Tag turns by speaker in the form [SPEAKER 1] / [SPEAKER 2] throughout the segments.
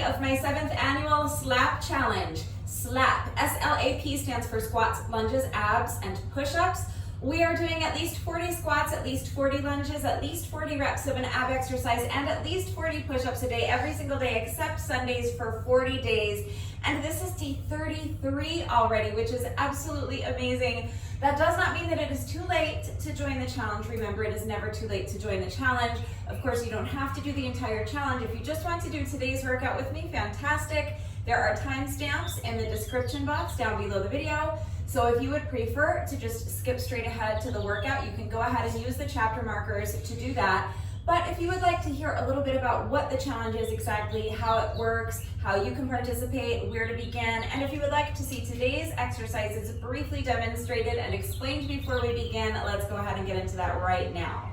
[SPEAKER 1] day of my 7th annual SLAP challenge. SLAP, S-L-A-P, stands for squats, lunges, abs, and push-ups. We are doing at least 40 squats, at least 40 lunges, at least 40 reps of an ab exercise, and at least 40 push-ups a day, every single day except Sundays for 40 days. And this is day 33 already, which is absolutely amazing. That does not mean that it is too late to join the challenge. Remember, it is never too late to join the challenge. Of course, you don't have to do the entire challenge. If you just want to do today's workout with me, fantastic. There are timestamps in the description box down below the video. So if you would prefer to just skip straight ahead to the workout, you can go ahead and use the chapter markers to do that. But if you would like to hear a little bit about what the challenge is exactly, how it works, how you can participate, where to begin, and if you would like to see today's exercises briefly demonstrated and explained before we begin, let's go ahead and get into that right now.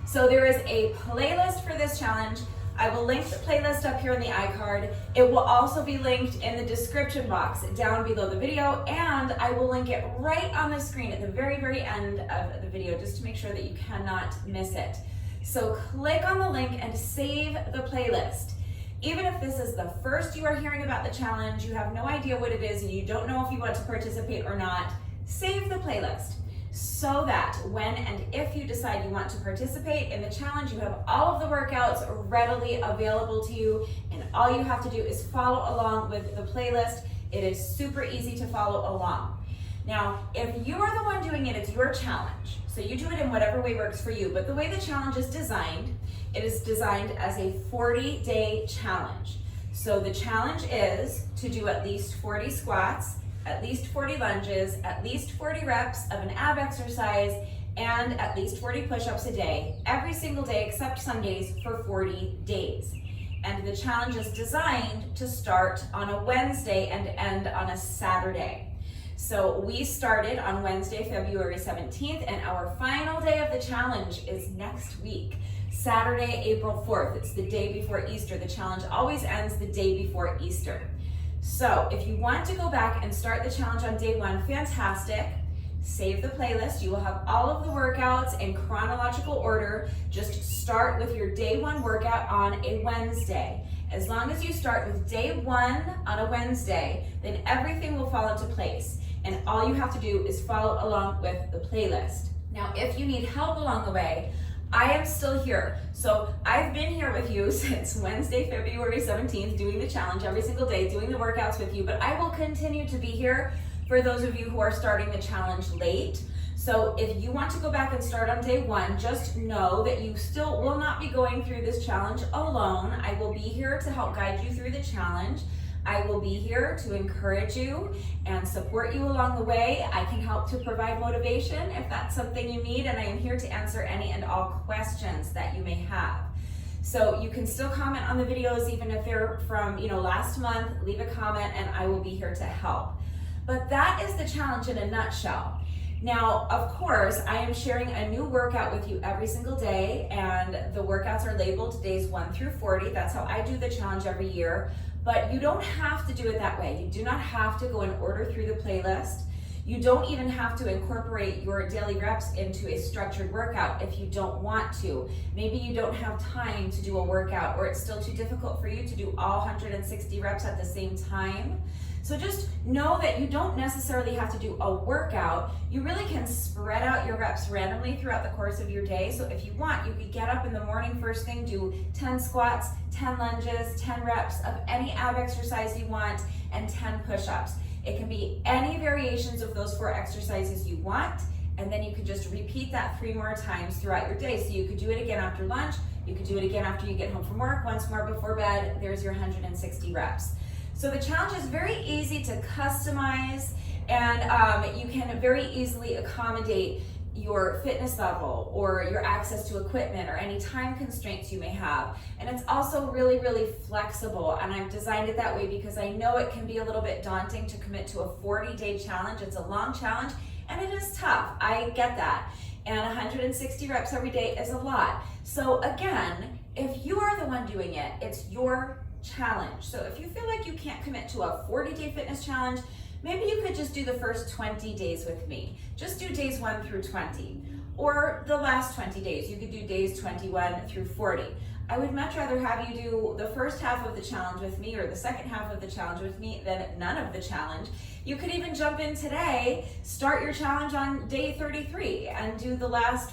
[SPEAKER 1] So there is a playlist for this challenge. I will link the playlist up here in the iCard. It will also be linked in the description box down below the video, and I will link it right on the screen at the very, very end of the video, just to make sure that you cannot miss it. So click on the link and save the playlist. Even if this is the first you are hearing about the challenge, you have no idea what it is, and you don't know if you want to participate or not, save the playlist so that when and if you decide you want to participate in the challenge, you have all of the workouts readily available to you, and all you have to do is follow along with the playlist. It is super easy to follow along. Now, if you are the one doing it, it's your challenge. So you do it in whatever way works for you. But the way the challenge is designed, it is designed as a 40-day challenge. So the challenge is to do at least 40 squats, at least 40 lunges, at least 40 reps of an ab exercise, and at least 40 push-ups a day, every single day except Sundays for 40 days. And the challenge is designed to start on a Wednesday and end on a Saturday. So we started on Wednesday, February 17th, and our final day of the challenge is next week, Saturday, April 4th. It's the day before Easter. The challenge always ends the day before Easter. So if you want to go back and start the challenge on day one, fantastic. Save the playlist. You will have all of the workouts in chronological order. Just start with your day one workout on a Wednesday. As long as you start with day one on a Wednesday, then everything will fall into place. And all you have to do is follow along with the playlist. Now, if you need help along the way, I am still here. So I've been here with you since Wednesday, February 17th, doing the challenge every single day, doing the workouts with you, but I will continue to be here for those of you who are starting the challenge late. So if you want to go back and start on day one, just know that you still will not be going through this challenge alone. I will be here to help guide you through the challenge. I will be here to encourage you and support you along the way. I can help to provide motivation if that's something you need, and I am here to answer any and all questions that you may have. So you can still comment on the videos even if they're from last month. Leave a comment and I will be here to help. But that is the challenge in a nutshell. Now, of course, I am sharing a new workout with you every single day, and the workouts are labeled days 1 through 40. That's how I do the challenge every year. But you don't have to do it that way. You do not have to go and order through the playlist. You don't even have to incorporate your daily reps into a structured workout if you don't want to. Maybe you don't have time to do a workout, or it's still too difficult for you to do all 160 reps at the same time. So just know that you don't necessarily have to do a workout. You really can spread out your reps randomly throughout the course of your day. So if you want, you could get up in the morning first thing, do 10 squats, 10 lunges, 10 reps of any ab exercise you want, and 10 push-ups. It can be any variations of those 4 exercises you want, and then you could just repeat that 3 more times throughout your day. So you could do it again after lunch, you could do it again after you get home from work, once more before bed. There's your 160 reps. So the challenge is very easy to customize, and you can very easily accommodate your fitness level or your access to equipment or any time constraints you may have. And it's also really, really flexible, and I've designed it that way because I know it can be a little bit daunting to commit to a 40-day challenge. It's a long challenge and it is tough. I get that. And 160 reps every day is a lot. So again, if you are the one doing it, it's your challenge. So if you feel like you can't commit to a 40-day fitness challenge, maybe you could just do the first 20 days with me. Just do days 1 through 20, or the last 20 days. You could do days 21 through 40. I would much rather have you do the first half of the challenge with me or the second half of the challenge with me than none of the challenge. You could even jump in today, start your challenge on day 33 and do the last,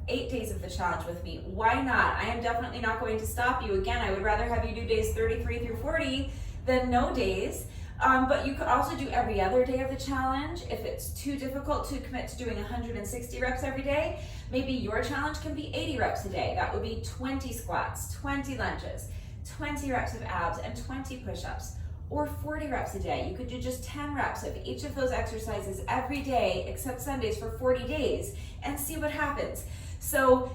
[SPEAKER 1] 8 days of the challenge with me. Why not? I am definitely not going to stop you. Again, I would rather have you do days 33 through 40 than no days. But you could also do every other day of the challenge. If it's too difficult to commit to doing 160 reps every day, maybe your challenge can be 80 reps a day. That would be 20 squats, 20 lunges, 20 reps of abs, and 20 push-ups, or 40 reps a day. You could do just 10 reps of each of those exercises every day, except Sundays, for 40 days, and see what happens. So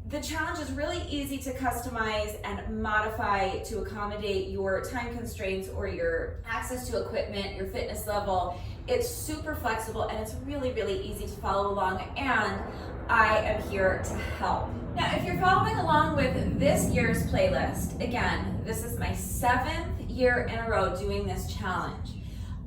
[SPEAKER 1] the challenge is really easy to customize and modify to accommodate your time constraints or your access to equipment, your fitness level. It's super flexible and it's really, really easy to follow along, and I am here to help. Now, if you're following along with this year's playlist, again, this is my 7th year in a row doing this challenge.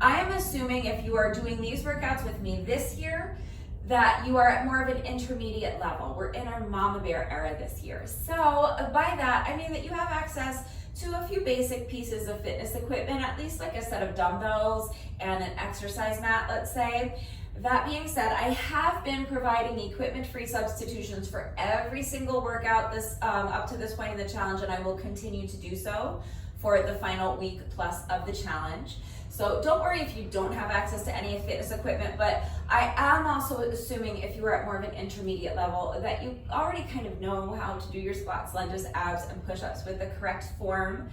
[SPEAKER 1] I am assuming if you are doing these workouts with me this year, that you are at more of an intermediate level. We're in our Mama Bear era this year. So by that, I mean that you have access to a few basic pieces of fitness equipment, at least like a set of dumbbells and an exercise mat, let's say. That being said, I have been providing equipment-free substitutions for every single workout up to this point in the challenge, and I will continue to do so for the final week plus of the challenge. So don't worry if you don't have access to any fitness equipment, but I am also assuming if you are at more of an intermediate level that you already kind of know how to do your squats, lunges, abs, and push-ups with the correct form.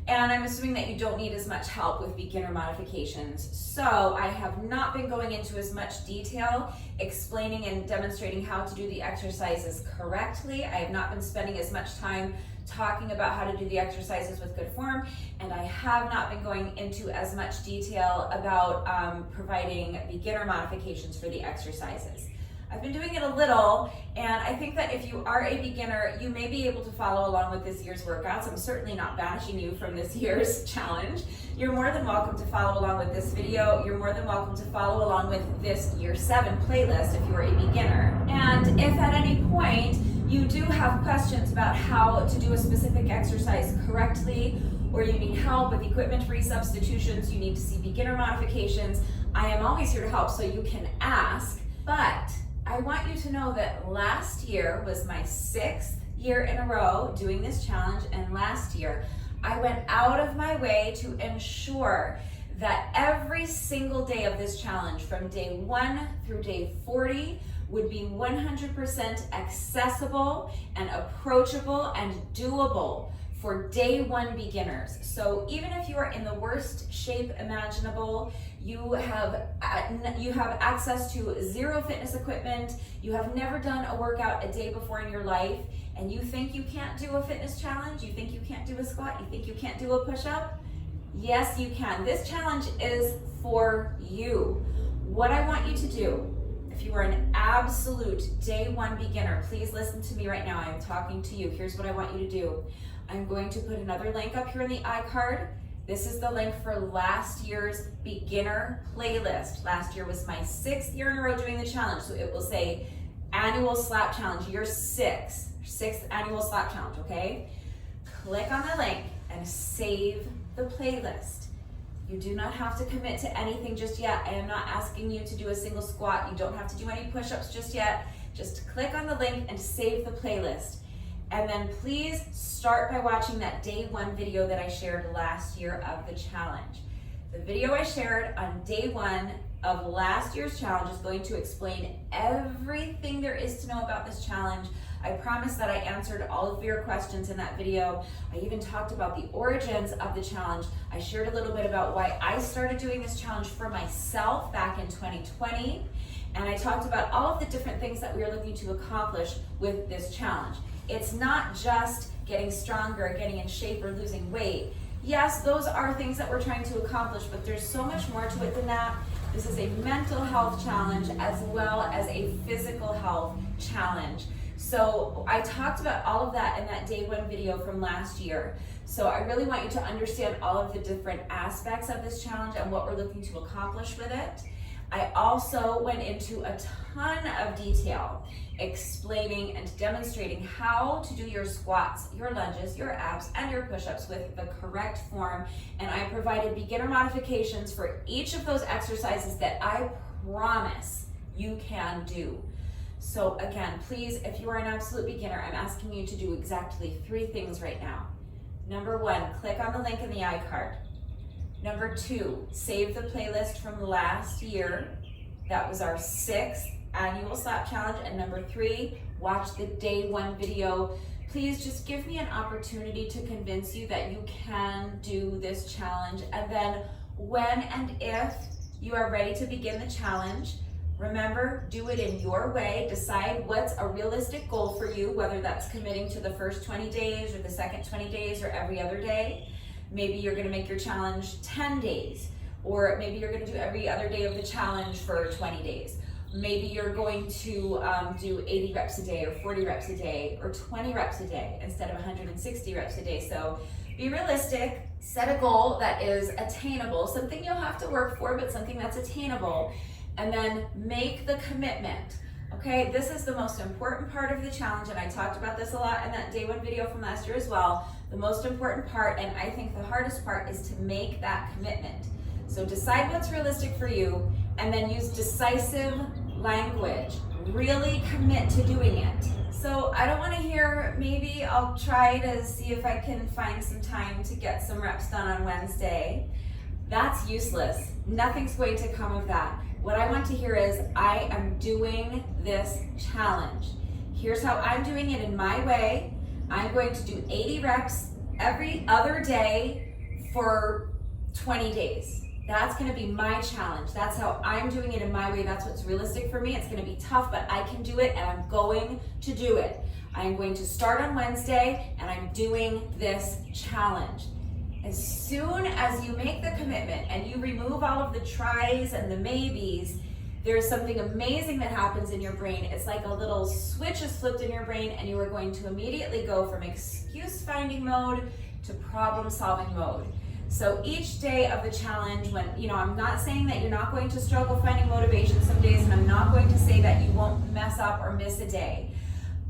[SPEAKER 1] And I'm assuming that you don't need as much help with beginner modifications. So I have not been going into as much detail explaining and demonstrating how to do the exercises correctly. I have not been spending as much time talking about how to do the exercises with good form, and I have not been going into as much detail about providing beginner modifications for the exercises. I've been doing it a little, and I think that if you are a beginner, you may be able to follow along with this year's workouts. I'm certainly not banishing you from this year's challenge. You're more than welcome to follow along with this video. You're more than welcome to follow along with this year 7 playlist if you are a beginner. And if at any point you do have questions about how to do a specific exercise correctly, or you need help with equipment-free substitutions, you need to see beginner modifications, I am always here to help, so you can ask. But I want you to know that last year was my 6th year in a row doing this challenge, and last year I went out of my way to ensure that every single day of this challenge, from day 1 through day 40, would be 100% accessible and approachable and doable for day 1 beginners. So even if you are in the worst shape imaginable, you have access to 0 fitness equipment, you have never done a workout a day before in your life, and you think you can't do a fitness challenge, you think you can't do a squat, you think you can't do a push-up, yes you can. This challenge is for you. What I want you to do, if you are an absolute day 1 beginner, please listen to me right now. I am talking to you. Here's what I want you to do. I'm going to put another link up here in the iCard. This is the link for last year's beginner playlist. Last year was my 6th year in a row doing the challenge, so it will say annual slap challenge, year 6th annual slap challenge, okay? Click on the link and save the playlist. You do not have to commit to anything just yet. I am not asking you to do a single squat. You don't have to do any push-ups just yet. Just click on the link and save the playlist. And then please start by watching that day 1 video that I shared last year of the challenge. The video I shared on day 1 of last year's challenge is going to explain everything there is to know about this challenge. I promise that I answered all of your questions in that video. I even talked about the origins of the challenge. I shared a little bit about why I started doing this challenge for myself back in 2020. And I talked about all of the different things that we are looking to accomplish with this challenge. It's not just getting stronger, getting in shape, or losing weight. Yes, those are things that we're trying to accomplish, but there's so much more to it than that. This is a mental health challenge as well as a physical health challenge. So I talked about all of that in that day 1 video from last year. So I really want you to understand all of the different aspects of this challenge and what we're looking to accomplish with it. I also went into a ton of detail explaining and demonstrating how to do your squats, your lunges, your abs, and your push-ups with the correct form. And I provided beginner modifications for each of those exercises that I promise you can do. So again, please, if you are an absolute beginner, I'm asking you to do exactly 3 things right now. Number 1, click on the link in the iCard. Number 2, save the playlist from last year. That was our 6th annual slap challenge. And number 3, watch the day 1 video. Please just give me an opportunity to convince you that you can do this challenge. And then when and if you are ready to begin the challenge, remember, do it in your way. Decide what's a realistic goal for you, whether that's committing to the first 20 days or the second 20 days or every other day. Maybe you're gonna make your challenge 10 days, or maybe you're gonna do every other day of the challenge for 20 days. Maybe you're going to do 80 reps a day or 40 reps a day or 20 reps a day instead of 160 reps a day. So be realistic, set a goal that is attainable, something you'll have to work for, but something that's attainable, and then make the commitment. Okay, this is the most important part of the challenge, and I talked about this a lot in that day 1 video from last year as well. The most important part, and I think the hardest part, is to make that commitment. So decide what's realistic for you, and then use decisive language. Really commit to doing it. So I don't want to hear, maybe I'll try to see if I can find some time to get some reps done on Wednesday. That's useless. Nothing's going to come of that. What I want to hear is, I am doing this challenge. Here's how I'm doing it in my way. I'm going to do 80 reps every other day for 20 days. That's gonna be my challenge. That's how I'm doing it in my way. That's what's realistic for me. It's gonna be tough, but I can do it, and I'm going to do it. I'm going to start on Wednesday, and I'm doing this challenge. As soon as you make the commitment and you remove all of the tries and the maybes, there's something amazing that happens in your brain. It's like a little switch is flipped in your brain, and you are going to immediately go from excuse finding mode to problem solving mode. So each day of the challenge, when, I'm not saying that you're not going to struggle finding motivation some days, and I'm not going to say that you won't mess up or miss a day.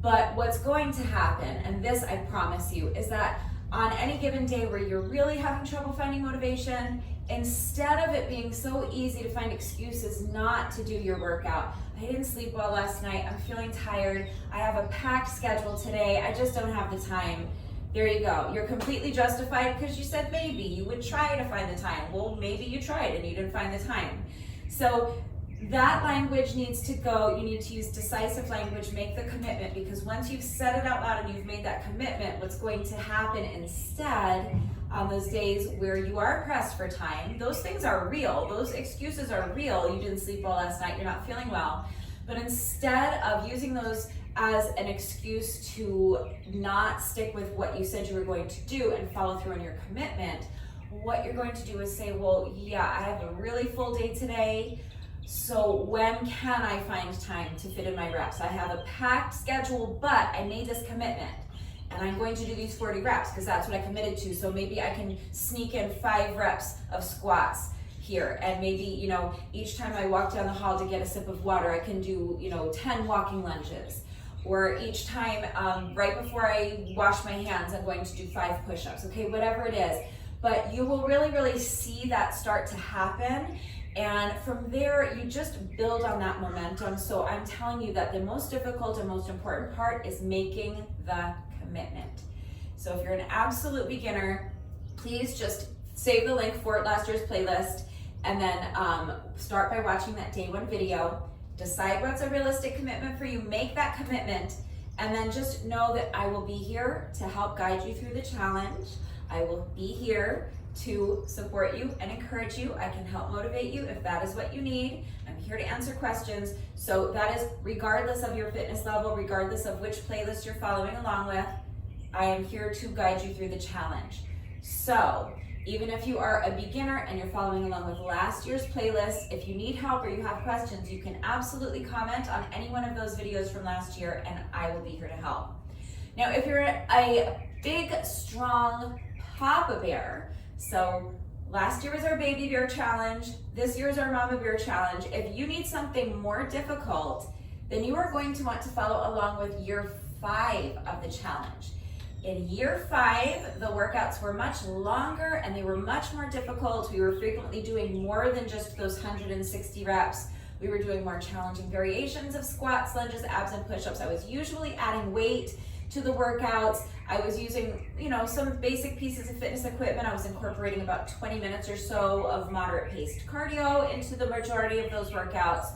[SPEAKER 1] But what's going to happen, and this I promise you, is that on any given day where you're really having trouble finding motivation, instead of it being so easy to find excuses not to do your workout, I didn't sleep well last night, I'm feeling tired, I have a packed schedule today, I just don't have the time. There you go. You're completely justified because you said maybe you would try to find the time. Well, maybe you tried and you didn't find the time. So that language needs to go. You need to use decisive language, make the commitment, because once you've said it out loud and you've made that commitment, what's going to happen instead on those days where you are pressed for time, those things are real. Those excuses are real. You didn't sleep well last night, you're not feeling well. But instead of using those as an excuse to not stick with what you said you were going to do and follow through on your commitment, what you're going to do is say, well, yeah, I have a really full day today, so when can I find time to fit in my reps? I have a packed schedule, but I made this commitment, and I'm going to do these 40 reps because that's what I committed to, so maybe I can sneak in 5 reps of squats here, and maybe, each time I walk down the hall to get a sip of water, I can do, 10 walking lunges. Or each time, right before I wash my hands, I'm going to do 5 push-ups, okay, whatever it is. But you will really, really see that start to happen. And from there, you just build on that momentum. So I'm telling you that the most difficult and most important part is making the commitment. So if you're an absolute beginner, please just save the link for last year's playlist, and then start by watching that day 1 video. Decide what's a realistic commitment for you, make that commitment, and then just know that I will be here to help guide you through the challenge. I will be here to support you and encourage you. I can help motivate you if that is what you need. I'm here to answer questions. So that is regardless of your fitness level, regardless of which playlist you're following along with, I am here to guide you through the challenge. So even if you are a beginner and you're following along with last year's playlist, if you need help or you have questions, you can absolutely comment on any one of those videos from last year, and I will be here to help. Now, if you're a big, strong Papa Bear, so Last year was our baby bear challenge. This year is our mama bear challenge. If you need something more difficult, then you are going to want to follow along with year 5 of the challenge. In year 5, the workouts were much longer and they were much more difficult. We were frequently doing more than just those 160 reps. We were doing more challenging variations of squats, lunges, abs, and push-ups. I was usually adding weight to the workouts. I was using, some basic pieces of fitness equipment. I was incorporating about 20 minutes or so of moderate paced cardio into the majority of those workouts.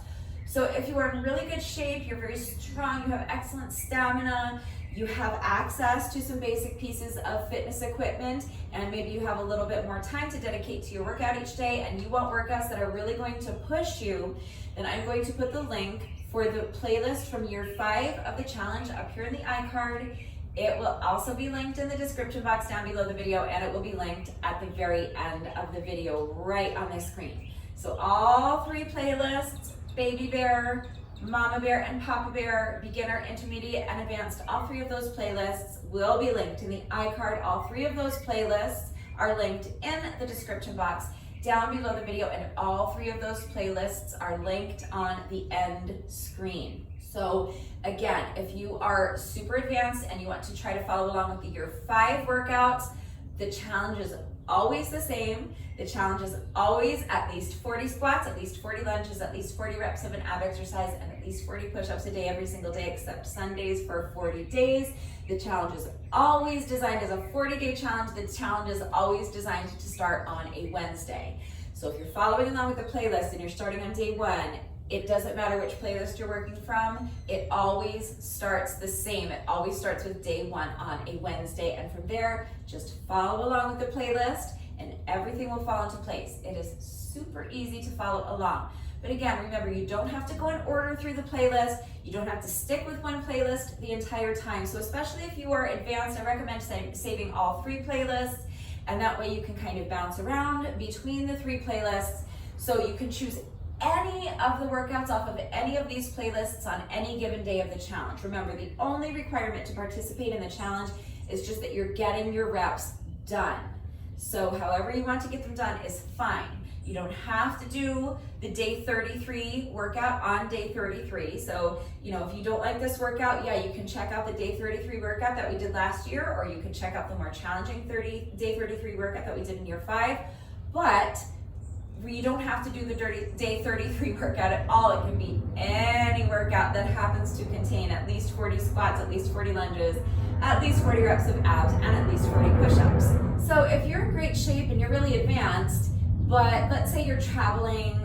[SPEAKER 1] So if you are in really good shape, you're very strong, you have excellent stamina, you have access to some basic pieces of fitness equipment, and maybe you have a little bit more time to dedicate to your workout each day, and you want workouts that are really going to push you, then I'm going to put the link for the playlist from year 5 of the challenge up here in the iCard. It will also be linked in the description box down below the video, and it will be linked at the very end of the video right on the screen. So all 3 playlists, Baby Bear, Mama Bear, and Papa Bear, beginner, intermediate, and advanced, all 3 of those playlists will be linked in the iCard. All 3 of those playlists are linked in the description box down below the video, and all 3 of those playlists are linked on the end screen. So again, if you are super advanced and you want to try to follow along with the year 5 workouts, the challenge is always the same. The challenge is always at least 40 squats, at least 40 lunges, at least 40 reps of an ab exercise, and at least 40 push-ups a day every single day except Sundays for 40 days. The challenge is always designed as a 40-day challenge. The challenge is always designed to start on a Wednesday. So if you're following along with the playlist and you're starting on day 1, it doesn't matter which playlist you're working from, it always starts the same. It always starts with day 1 on a Wednesday, and from there, just follow along with the playlist and everything will fall into place. It is super easy to follow along. But again, remember, you don't have to go in order through the playlist. You don't have to stick with one playlist the entire time. So especially if you are advanced, I recommend saving all 3 playlists, and that way you can kind of bounce around between the 3 playlists, so you can choose any of the workouts off of any of these playlists on any given day of the challenge. Remember, the only requirement to participate in the challenge is just that you're getting your reps done. So however you want to get them done is fine. You don't have to do the day 33 workout on day 33. So, if you don't like this workout, yeah, you can check out the day 33 workout that we did last year, or you can check out the more challenging day 33 workout that we did in year 5. But you don't have to do the day 33 workout at all. It can be any workout that happens to contain at least 40 squats, at least 40 lunges, at least 40 reps of abs, and at least 40 push-ups. So if you're in great shape and you're really advanced, but let's say you're traveling,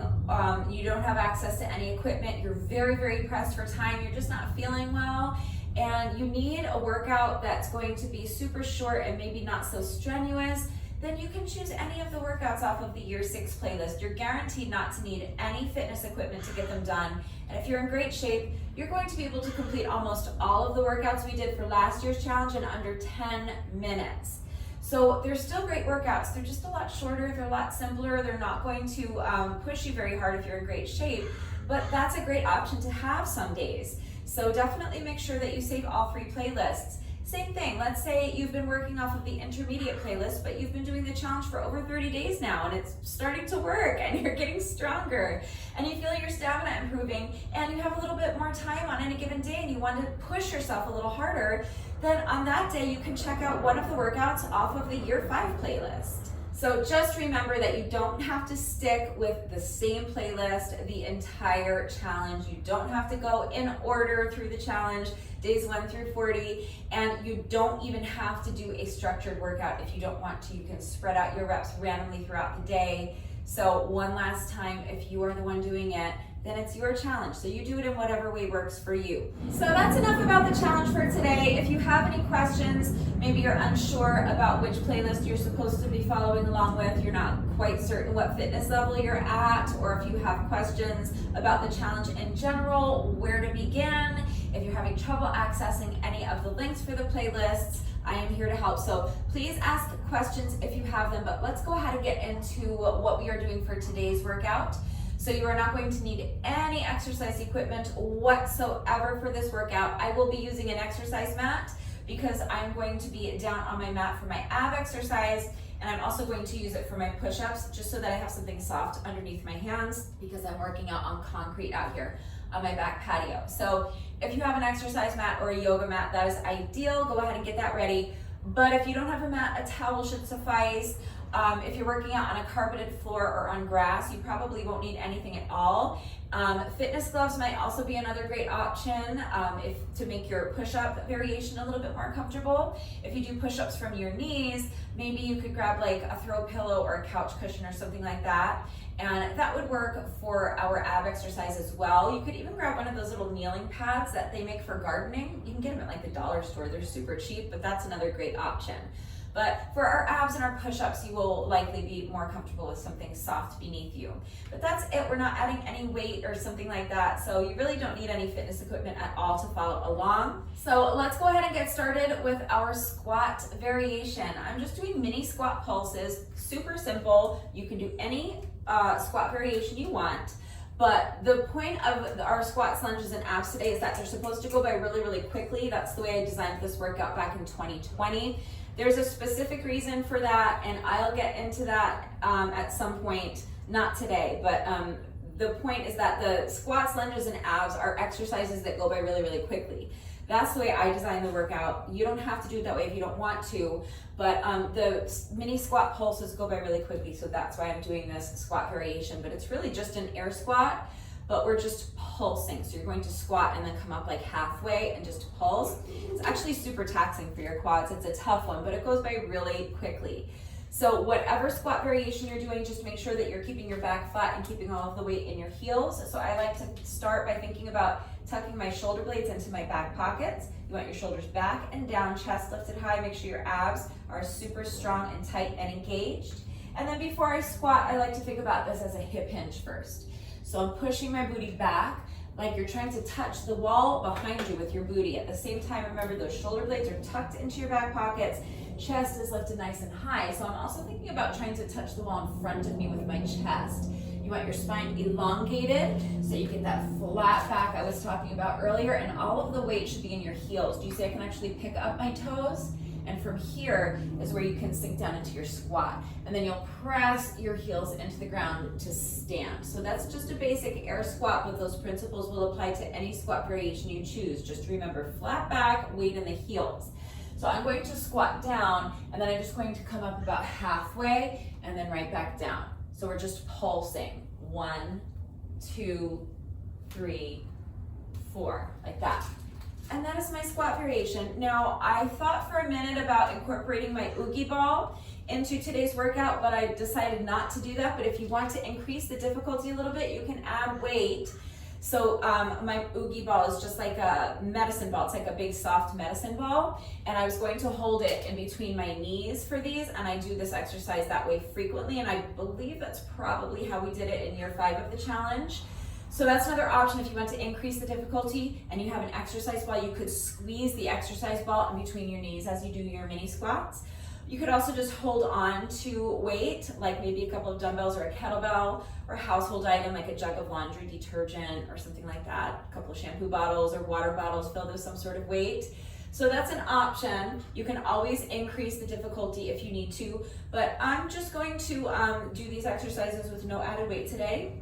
[SPEAKER 1] you don't have access to any equipment, you're very, very pressed for time, you're just not feeling well, and you need a workout that's going to be super short and maybe not so strenuous, then you can choose any of the workouts off of the year 6 playlist. You're guaranteed not to need any fitness equipment to get them done. And if you're in great shape, you're going to be able to complete almost all of the workouts we did for last year's challenge in under 10 minutes. So they're still great workouts. They're just a lot shorter, they're a lot simpler. They're not going to push you very hard if you're in great shape, but that's a great option to have some days. So definitely make sure that you save all 3 playlists. Same thing, let's say you've been working off of the intermediate playlist, but you've been doing the challenge for over 30 days now, and it's starting to work, and you're getting stronger, and you feel your stamina improving, and you have a little bit more time on any given day, and you want to push yourself a little harder, then on that day, you can check out one of the workouts off of the year 5 playlist. So just remember that you don't have to stick with the same playlist the entire challenge. You don't have to go in order through the challenge, days 1 through 40, and you don't even have to do a structured workout if you don't want to. You can spread out your reps randomly throughout the day. So one last time, if you are the one doing it, then it's your challenge. So you do it in whatever way works for you. So that's enough about the challenge for today. If you have any questions, maybe you're unsure about which playlist you're supposed to be following along with, you're not quite certain what fitness level you're at, or if you have questions about the challenge in general, where to begin, if you're having trouble accessing any of the links for the playlists, I am here to help. So please ask questions if you have them, but let's go ahead and get into what we are doing for today's workout. So you are not going to need any exercise equipment whatsoever for this workout. I will be using an exercise mat because I'm going to be down on my mat for my ab exercise, And I'm also going to use it for my push-ups just so that I have something soft underneath my hands because I'm working out on concrete out here on my back patio. So if you have an exercise mat or a yoga mat, that is ideal. Go ahead and get that ready. But if you don't have a mat, a towel should suffice. If you're working out on a carpeted floor or on grass, you probably won't need anything at all. Fitness gloves might also be another great option to make your push-up variation a little bit more comfortable. If you do push-ups from your knees, maybe you could grab like a throw pillow or a couch cushion or something like that. And that would work for our ab exercise as well. You could even grab one of those little kneeling pads that they make for gardening. You can get them at like the dollar store. They're super cheap, but that's another great option. But for our abs and our push-ups, you will likely be more comfortable with something soft beneath you. But that's it. We're not adding any weight or something like that. So you really don't need any fitness equipment at all to follow along. So let's go ahead and get started with our squat variation. I'm just doing mini squat pulses, super simple. You can do any squat variation you want. But the point of our squats, lunges, and abs today is that they're supposed to go by really, really quickly. That's the way I designed this workout back in 2020. There's a specific reason for that, and I'll get into that at some point, not today, but the point is that the squats, lunges, and abs are exercises that go by really, really quickly. That's the way I designed the workout. You don't have to do it that way if you don't want to, but the mini squat pulses go by really quickly, so that's why I'm doing this squat variation. But it's really just an air squat, but we're just pulsing. So you're going to squat and then come up like halfway and just pulse. It's actually super taxing for your quads. It's a tough one, but it goes by really quickly. So whatever squat variation you're doing, just make sure that you're keeping your back flat and keeping all of the weight in your heels. So I like to start by thinking about tucking my shoulder blades into my back pockets. You want your shoulders back and down, chest lifted high. Make sure your abs are super strong and tight and engaged. And then before I squat, I like to think about this as a hip hinge first. So I'm pushing my booty back like you're trying to touch the wall behind you with your booty. At the same time, remember those shoulder blades are tucked into your back pockets. Chest is lifted nice and high. So I'm also thinking about trying to touch the wall in front of me with my chest. You want your spine elongated so you get that flat back I was talking about earlier, and all of the weight should be in your heels. Do you see I can actually pick up my toes? And from here is where you can sink down into your squat. And then you'll press your heels into the ground to stand. So that's just a basic air squat, but those principles will apply to any squat variation you choose. Just remember, flat back, weight in the heels. So I'm going to squat down, and then I'm just going to come up about halfway and then right back down. So we're just pulsing. 1, 2, 3, 4, like that. And that is my squat variation. Now, I thought for a minute about incorporating my oogie ball into today's workout, but I decided not to do that. But if you want to increase the difficulty a little bit, you can add weight. So my oogie ball is just like a medicine ball. It's like a big soft medicine ball. And I was going to hold it in between my knees for these. And I do this exercise that way frequently. And I believe that's probably how we did it in year 5 of the challenge. So that's another option if you want to increase the difficulty and you have an exercise ball. You could squeeze the exercise ball in between your knees as you do your mini squats. You could also just hold on to weight, like maybe a couple of dumbbells or a kettlebell, or a household item like a jug of laundry detergent or something like that. A couple of shampoo bottles or water bottles filled with some sort of weight. So that's an option. You can always increase the difficulty if you need to, but I'm just going to do these exercises with no added weight today,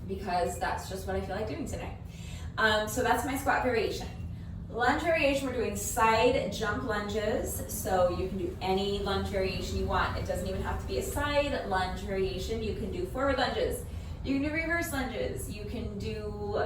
[SPEAKER 1] because that's just what I feel like doing today. So that's my squat variation. Lunge variation, we're doing side jump lunges. So you can do any lunge variation you want. It doesn't even have to be a side lunge variation. You can do forward lunges. You can do reverse lunges. You can do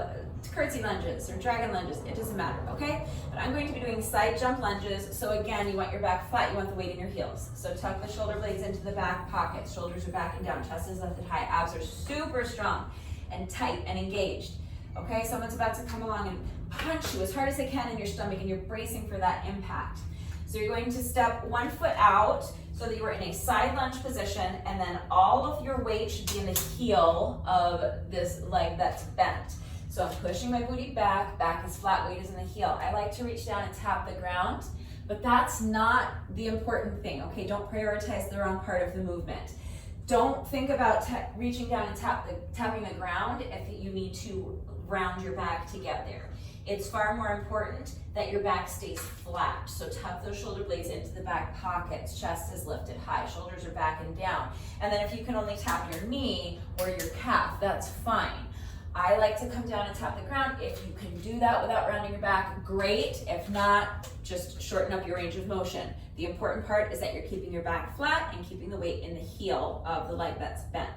[SPEAKER 1] curtsy lunges or dragon lunges. It doesn't matter, okay? But I'm going to be doing side jump lunges. So again, you want your back flat. You want the weight in your heels. So tuck the shoulder blades into the back pockets. Shoulders are back and down. Chest is lifted high. Abs are super strong and tight and engaged. Okay, someone's about to come along and punch you as hard as they can in your stomach, and you're bracing for that impact. So you're going to step one foot out so that you are in a side lunge position, and then all of your weight should be in the heel of this leg that's bent. So I'm pushing my booty back, back is flat, weight is in the heel. I like to reach down and tap the ground, but that's not the important thing, okay? Don't prioritize the wrong part of the movement. Don't think about reaching down and tapping the ground if you need to round your back to get there. It's far more important that your back stays flat. So tuck those shoulder blades into the back pockets, chest is lifted high, shoulders are back and down. And then if you can only tap your knee or your calf, that's fine. I like to come down and tap the ground. If you can do that without rounding your back, great. If not, just shorten up your range of motion. The important part is that you're keeping your back flat and keeping the weight in the heel of the leg that's bent.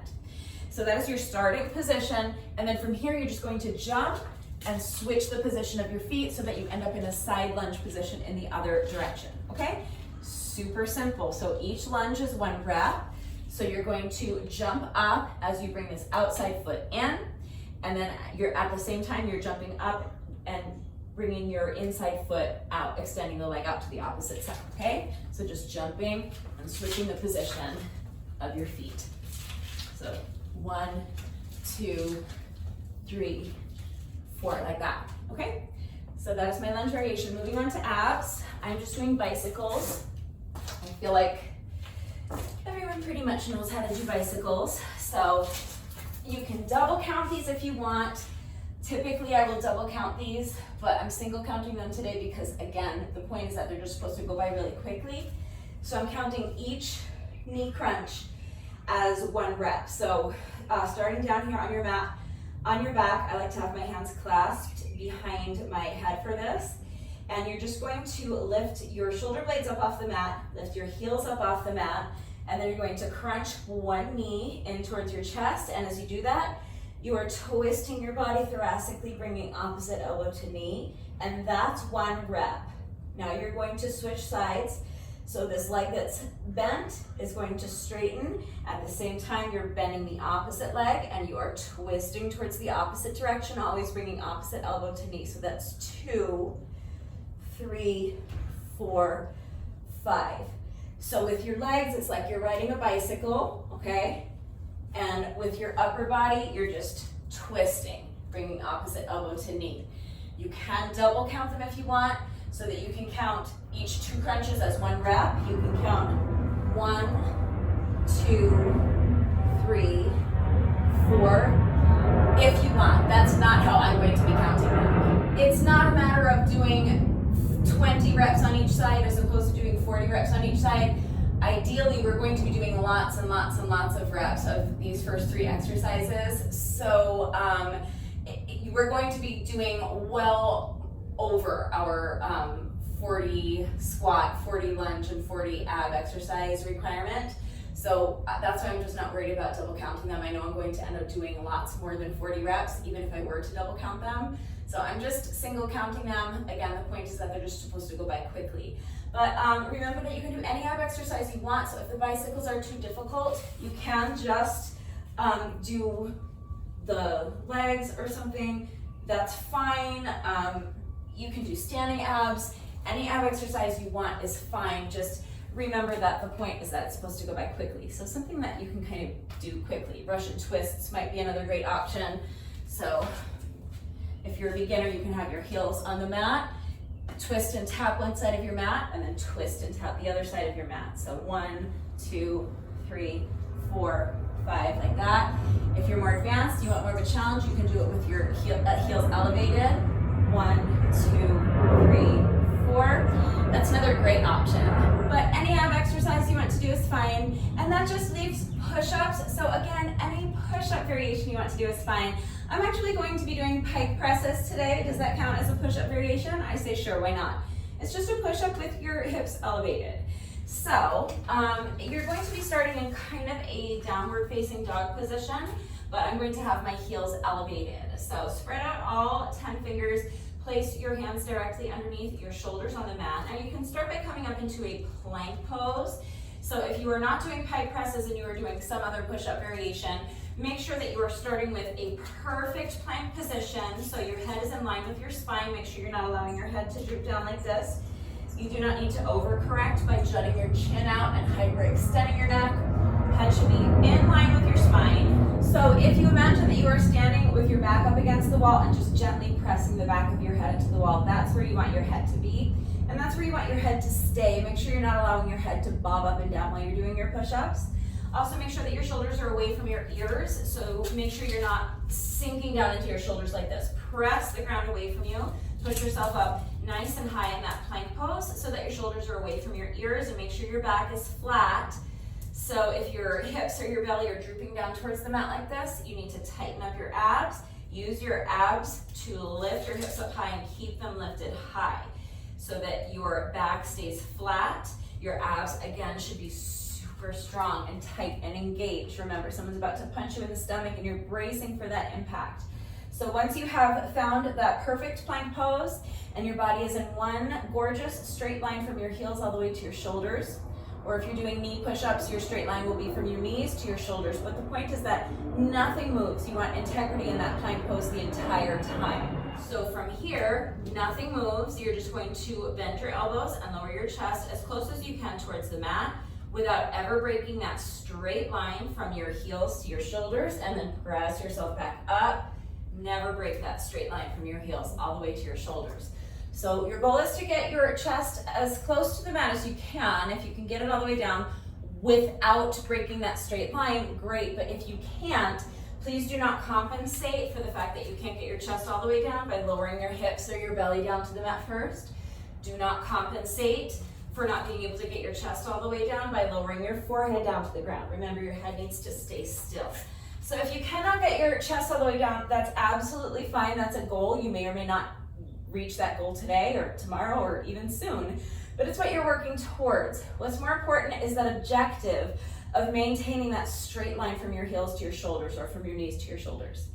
[SPEAKER 1] So that is your starting position. And then from here, you're just going to jump and switch the position of your feet so that you end up in a side lunge position in the other direction, okay? Super simple. So each lunge is 1 rep. So you're going to jump up as you bring this outside foot in, and then you're at the same time, you're jumping up and bringing your inside foot out, extending the leg out to the opposite side, okay? So just jumping and switching the position of your feet. So 1, 2, 3, 4, like that, okay? So that is my lunge variation. Moving on to abs, I'm just doing bicycles. I feel like everyone pretty much knows how to do bicycles. So you can double count these if you want. Typically I will double count these, but I'm single counting them today because again, the point is that they're just supposed to go by really quickly. So I'm counting each knee crunch as 1 rep. So starting down here on your mat, on your back, I like to have my hands clasped behind my head for this. And you're just going to lift your shoulder blades up off the mat, lift your heels up off the mat, and then you're going to crunch 1 knee in towards your chest. And as you do that, you are twisting your body thoracically, bringing opposite elbow to knee, and that's 1 rep. Now you're going to switch sides. So this leg that's bent is going to straighten. At the same time, you're bending the opposite leg and you are twisting towards the opposite direction, always bringing opposite elbow to knee. So that's 2, 3, 4, 5. So with your legs, it's like you're riding a bicycle, okay? And with your upper body, you're just twisting, bringing opposite elbow to knee. You can double count them if you want, so that you can count each 2 crunches as 1 rep. You can count 1, 2, 3, 4, if you want. That's not how I'm going to be counting them. It's not a matter of doing 20 reps on each side as opposed to doing 40 reps on each side. Ideally, we're going to be doing lots and lots and lots of reps of these first 3 exercises. So we're going to be doing well over our 40 squat, 40 lunge, and 40 ab exercise requirement. So that's why I'm just not worried about double counting them. I know I'm going to end up doing lots more than 40 reps, even if I were to double count them. So I'm just single counting them. Again, the point is that they're just supposed to go by quickly. But remember that you can do any ab exercise you want. So if the bicycles are too difficult, you can just do the legs or something. That's fine. You can do standing abs. Any ab exercise you want is fine. Just remember that the point is that it's supposed to go by quickly. So something that you can kind of do quickly. Russian twists might be another great option. So if you're a beginner, you can have your heels on the mat, twist and tap one side of your mat, and then twist and tap the other side of your mat. So 1, 2, 3, 4, 5, like that. If you're more advanced, you want more of a challenge, you can do it with your heels elevated. 1, 2, 3, 4. That's another great option. But any ab exercise you want to do is fine. And that just leaves push-ups. So again, any push-up variation you want to do is fine. I'm actually going to be doing pike presses today. Does that count as a push-up variation? I say sure, why not? It's just a push-up with your hips elevated. So you're going to be starting in kind of a downward facing dog position, but I'm going to have my heels elevated. So spread out all 10 fingers. Place your hands directly underneath your shoulders on the mat. Now you can start by coming up into a plank pose. So if you are not doing pike presses and you are doing some other push-up variation, make sure that you are starting with a perfect plank position. So your head is in line with your spine. Make sure you're not allowing your head to droop down like this. You do not need to overcorrect by jutting your chin out and hyperextending your neck. Head should be in line with your spine. So if you imagine that you are standing with your back up against the wall and just gently pressing the back of your head into the wall, that's where you want your head to be. And that's where you want your head to stay. Make sure you're not allowing your head to bob up and down while you're doing your push-ups. Also make sure that your shoulders are away from your ears. So make sure you're not sinking down into your shoulders like this. Press the ground away from you Push yourself up nice and high in that plank pose so that your shoulders are away from your ears, and make sure your back is flat. So if your hips or your belly are drooping down towards the mat like this, you need to tighten up your abs. Use your abs to lift your hips up high and keep them lifted high so that your back stays flat. Your abs, again, should be super strong and tight and engaged. Remember, someone's about to punch you in the stomach and you're bracing for that impact. So once you have found that perfect plank pose and your body is in one gorgeous straight line from your heels all the way to your shoulders, or if you're doing knee push-ups, your straight line will be from your knees to your shoulders. But the point is that nothing moves. You want integrity in that plank pose the entire time. So from here, nothing moves. You're just going to bend your elbows and lower your chest as close as you can towards the mat without ever breaking that straight line from your heels to your shoulders, and then press yourself back up. Never break that straight line from your heels all the way to your shoulders. So your goal is to get your chest as close to the mat as you can. If you can get it all the way down without breaking that straight line, great. But if you can't, please do not compensate for the fact that you can't get your chest all the way down by lowering your hips or your belly down to the mat first. Do not compensate for not being able to get your chest all the way down by lowering your forehead down to the ground. Remember, your head needs to stay still. So if you cannot get your chest all the way down, that's absolutely fine. That's a goal. You may or may not reach that goal today or tomorrow or even soon, but it's what you're working towards. What's more important is that objective of maintaining that straight line from your heels to your shoulders or from your knees to your shoulders.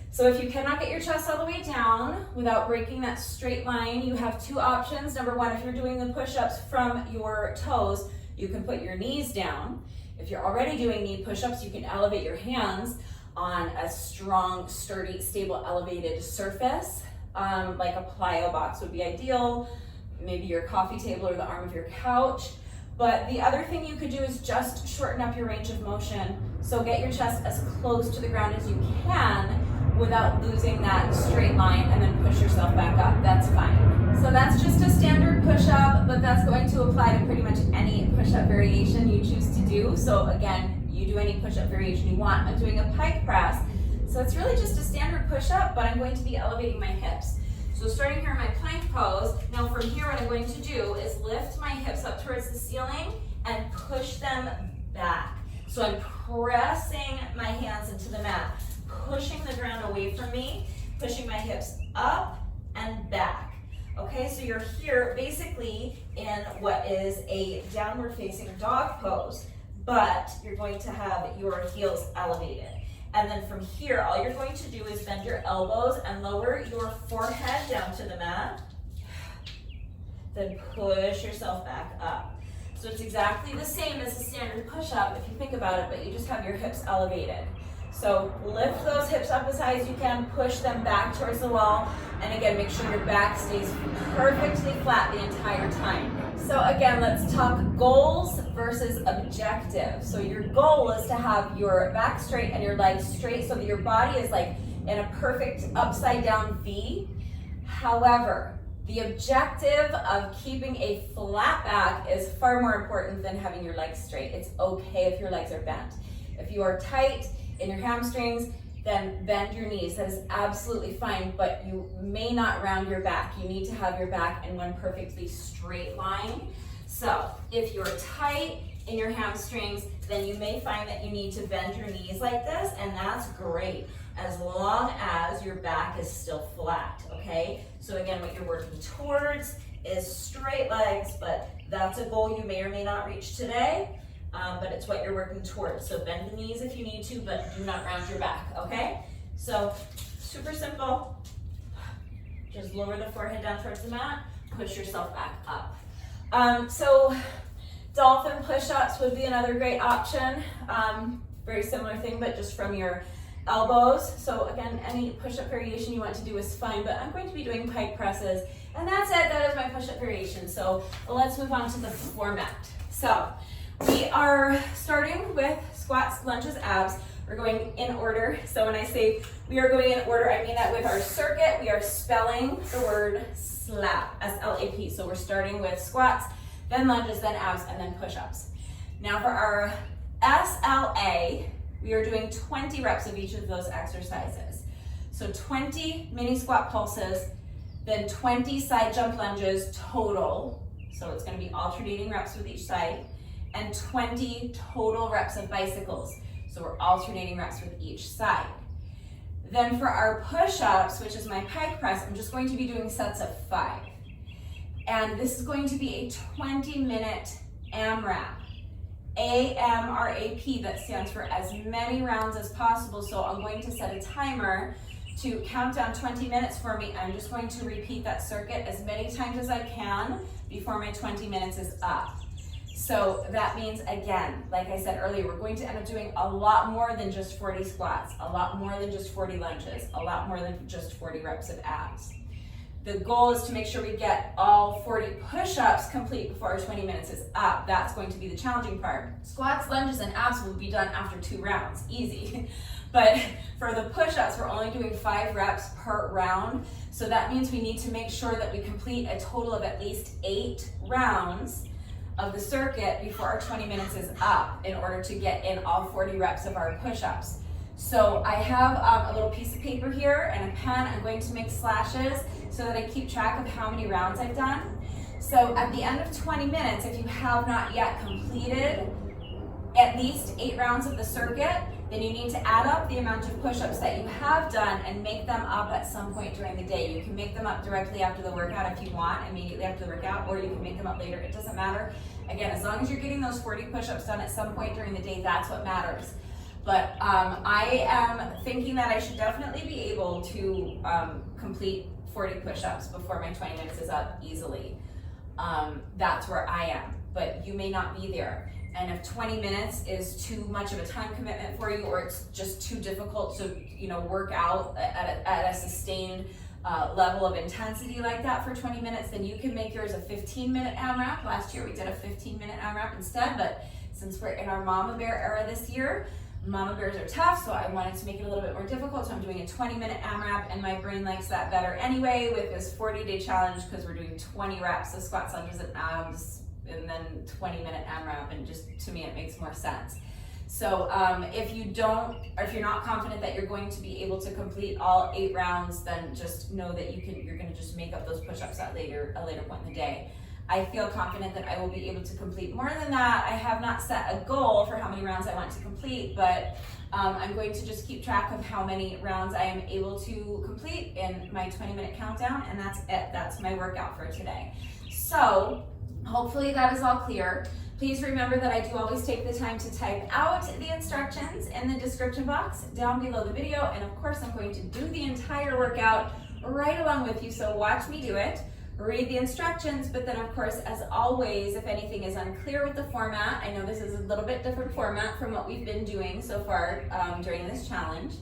[SPEAKER 1] So if you cannot get your chest all the way down without breaking that straight line, you have two options. Number one, if you're doing the push-ups from your toes, you can put your knees down. If you're already doing knee push-ups, you can elevate your hands on a strong, sturdy, stable, elevated surface. Like a plyo box would be ideal, maybe your coffee table or the arm of your couch. But the other thing you could do is just shorten up your range of motion. So get your chest as close to the ground as you can without losing that straight line, and then push yourself back up. That's fine. So that's just a standard push-up, but that's going to apply to pretty much any push-up variation you choose to do. So again, you do any push-up variation you want. I'm doing a pike press. So it's really just a standard push-up, but I'm going to be elevating my hips. So starting here in my plank pose, now from here what I'm going to do is lift my hips up towards the ceiling and push them back. So I'm pressing my hands into the mat, pushing the ground away from me, pushing my hips up and back. Okay, so you're here basically in what is a downward facing dog pose, but you're going to have your heels elevated. And then from here, all you're going to do is bend your elbows and lower your forehead down to the mat. Then push yourself back up. So it's exactly the same as a standard push-up if you think about it, but you just have your hips elevated. So lift those hips up as high as you can, push them back towards the wall, and again, make sure your back stays perfectly flat the entire time. So again, let's talk goals versus objectives. So your goal is to have your back straight and your legs straight so that your body is like in a perfect upside down V. However, the objective of keeping a flat back is far more important than having your legs straight. It's okay if your legs are bent. If you are tight in your hamstrings, then bend your knees. That is absolutely fine, but you may not round your back. You need to have your back in one perfectly straight line. So if you're tight in your hamstrings, then you may find that you need to bend your knees like this, and that's great, as long as your back is still flat, okay? So again, what you're working towards is straight legs, but that's a goal you may or may not reach today. But it's what you're working towards. So bend the knees if you need to, but do not round your back, okay? So super simple. Just lower the forehead down towards the mat, push yourself back up. So dolphin push-ups would be another great option. Very similar thing, but just from your elbows. So again, any push-up variation you want to do is fine, but I'm going to be doing pike presses. And that's it, that is my push-up variation. So let's move on to the format. So we are starting with squats, lunges, abs. We're going in order. So when I say we are going in order, I mean that with our circuit, we are spelling the word slap, S-L-A-P. So we're starting with squats, then lunges, then abs, and then push-ups. Now for our SLA, we are doing 20 reps of each of those exercises. So 20 mini squat pulses, then 20 side jump lunges total. So it's going to be alternating reps with each side, and 20 total reps of bicycles. So we're alternating reps with each side. Then for our push-ups, which is my pike press, I'm just going to be doing sets of 5. And this is going to be a 20-minute AMRAP. AMRAP, that stands for as many rounds as possible. So I'm going to set a timer to count down 20 minutes for me. I'm just going to repeat that circuit as many times as I can before my 20 minutes is up. So that means, again, like I said earlier, we're going to end up doing a lot more than just 40 squats, a lot more than just 40 lunges, a lot more than just 40 reps of abs. The goal is to make sure we get all 40 push-ups complete before our 20 minutes is up. That's going to be the challenging part. Squats, lunges, and abs will be done after 2 rounds, easy. But for the push-ups, we're only doing 5 reps per round. So that means we need to make sure that we complete a total of at least 8 rounds of the circuit before our 20 minutes is up in order to get in all 40 reps of our push-ups. So I have a little piece of paper here and a pen. I'm going to make slashes so that I keep track of how many rounds I've done. So at the end of 20 minutes, if you have not yet completed at least 8 rounds of the circuit, then you need to add up the amount of push-ups that you have done and make them up at some point during the day. You can make them up directly after the workout if you want, immediately after the workout, or you can make them up later. It doesn't matter. Again, as long as you're getting those 40 push-ups done at some point during the day, that's what matters. But I am thinking that I should definitely be able to complete 40 push-ups before my 20 minutes is up easily. That's where I am, but you may not be there. And if 20 minutes is too much of a time commitment for you, or it's just too difficult to work out at a sustained level of intensity like that for 20 minutes, then you can make yours a 15-minute AMRAP. Last year we did a 15-minute AMRAP instead, but since we're in our Mama Bear era this year, Mama Bears are tough, so I wanted to make it a little bit more difficult, so I'm doing a 20-minute AMRAP, and my brain likes that better anyway with this 40-day challenge, because we're doing 20 reps of squats, lunges, and abs, and then 20-minute AMRAP, and just to me it makes more sense. So if you're not confident that you're going to be able to complete all 8 rounds, then just know that you're going to just make up those push-ups at a later point in the day. I feel confident that I will be able to complete more than that. I have not set a goal for how many rounds I want to complete, but I'm going to just keep track of how many rounds I am able to complete in my 20-minute countdown, and that's it. That's my workout for today. So hopefully that is all clear. Please remember that I do always take the time to type out the instructions in the description box down below the video, and of course I'm going to do the entire workout right along with you, so watch me do it. Read the instructions, but then of course, as always, if anything is unclear with the format, I know this is a little bit different format from what we've been doing so far during this challenge.